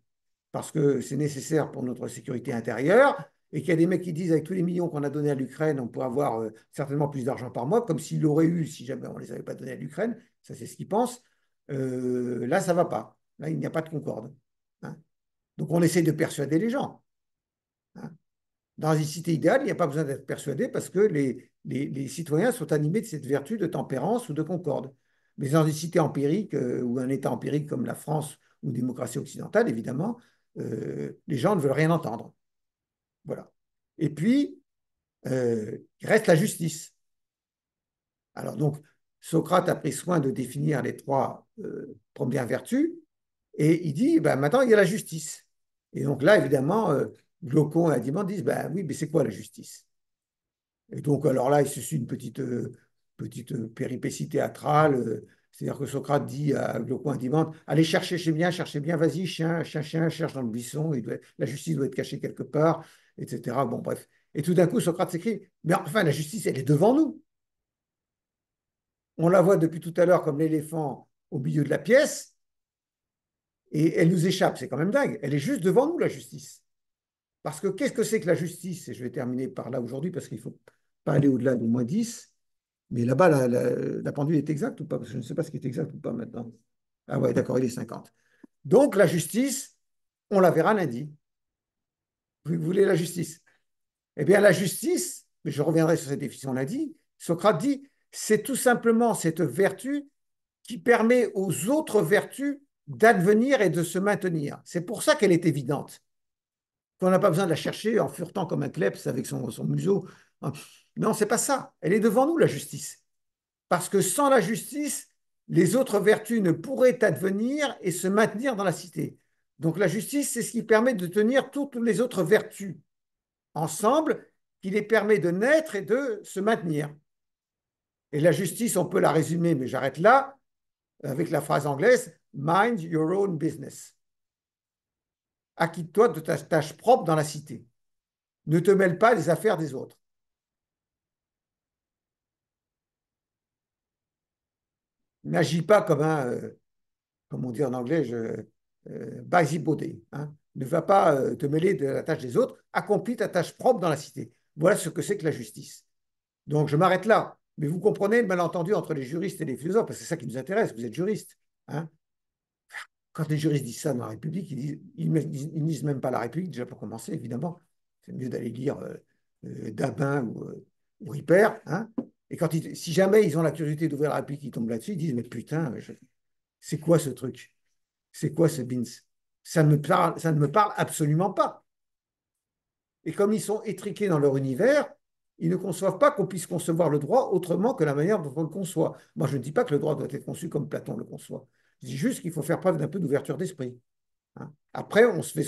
parce que c'est nécessaire pour notre sécurité intérieure, et qu'il y a des mecs qui disent avec tous les millions qu'on a donnés à l'Ukraine, on pourrait avoir certainement plus d'argent par mois, comme s'ils l'auraient eu si jamais on ne les avait pas donnés à l'Ukraine, ça c'est ce qu'ils pensent, là ça ne va pas. Là, il n'y a pas de concorde. Hein. Donc on essaie de persuader les gens. Hein. Dans une cité idéale, il n'y a pas besoin d'être persuadé parce que les citoyens sont animés de cette vertu de tempérance ou de concorde. Mais dans une cité empirique ou un État empirique comme la France ou une démocratie occidentale, évidemment, les gens ne veulent rien entendre. Voilà. Et puis, il reste la justice. Alors donc, Socrate a pris soin de définir les trois premières vertus et il dit, ben, maintenant, il y a la justice. Et donc là, évidemment, Glaucon et Adimant disent, ben oui, mais c'est quoi la justice? Et donc, alors là, il se suit une petite péripétie théâtrale. C'est-à-dire que Socrate dit à Glaucon et Adimant, allez cherchez bien, vas-y, chien, cherche dans le buisson, la justice doit être cachée quelque part, etc. Bon, bref. Et tout d'un coup, Socrate s'écrit, mais enfin, la justice, elle est devant nous. On la voit depuis tout à l'heure comme l'éléphant au milieu de la pièce, et elle nous échappe. C'est quand même dingue. Elle est juste devant nous, la justice. Parce que qu'est-ce que c'est que la justice? Et je vais terminer par là aujourd'hui, parce qu'il ne faut pas aller au-delà de -10. Mais là-bas, la pendule est exacte ou pas? Parce que je ne sais pas ce qui est exact ou pas maintenant. Ah ouais, d'accord, il est 50. Donc la justice, on la verra lundi. Vous voulez la justice? Eh bien, la justice, je reviendrai sur cette définition lundi, Socrate dit, c'est tout simplement cette vertu qui permet aux autres vertus d'advenir et de se maintenir. C'est pour ça qu'elle est évidente, qu'on n'a pas besoin de la chercher en furetant comme un kleps avec son museau. Non, c'est pas ça. Elle est devant nous, la justice. Parce que sans la justice, les autres vertus ne pourraient advenir et se maintenir dans la cité. Donc la justice, c'est ce qui permet de tenir toutes les autres vertus ensemble, qui les permet de naître et de se maintenir. Et la justice, on peut la résumer, mais j'arrête là, avec la phrase anglaise, mind your own business. Acquitte-toi de ta tâche propre dans la cité. Ne te mêle pas des affaires des autres. N'agis pas comme un, comme on dit en anglais, busybody. Hein. Ne va pas te mêler de la tâche des autres. Accomplis ta tâche propre dans la cité. Voilà ce que c'est que la justice. Donc je m'arrête là. Mais vous comprenez le malentendu entre les juristes et les philosophes, parce que c'est ça qui nous intéresse. Vous êtes juriste. Hein. Quand les juristes disent ça dans la République, ils ne disent même pas la République, déjà pour commencer, évidemment. C'est mieux d'aller lire Dabin ou Ripper. Hein. Et si jamais ils ont la curiosité d'ouvrir la République, ils tombent là-dessus, ils disent, mais putain, c'est quoi ce truc? C'est quoi ce Beans? Ça ne me parle absolument pas. Et comme ils sont étriqués dans leur univers, ils ne conçoivent pas qu'on puisse concevoir le droit autrement que la manière dont on le conçoit. Moi, je ne dis pas que le droit doit être conçu comme Platon le conçoit. Je dis juste qu'il faut faire preuve d'un peu d'ouverture d'esprit. Hein. Après, on se fait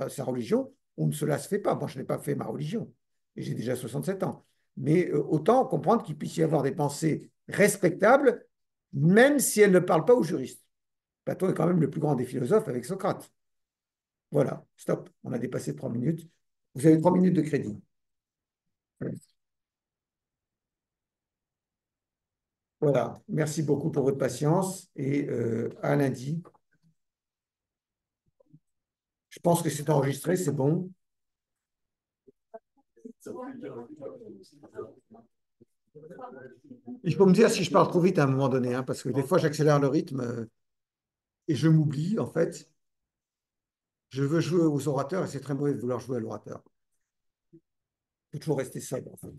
sa religion, on ne se la se fait pas. Moi, je n'ai pas fait ma religion, et j'ai déjà 67 ans. Mais autant comprendre qu'il puisse y avoir des pensées respectables, même si elles ne parlent pas aux juristes. Platon est quand même le plus grand des philosophes avec Socrate. Voilà, stop, on a dépassé 3 minutes. Vous avez 3 minutes de crédit. Voilà, merci beaucoup pour votre patience et à lundi. Je pense que c'est enregistré, c'est bon. Il faut me dire si je parle trop vite à un moment donné, hein, parce que des fois j'accélère le rythme et je m'oublie en fait. Je veux jouer aux orateurs et c'est très mauvais de vouloir jouer à l'orateur. Il faut toujours rester sobre en fait.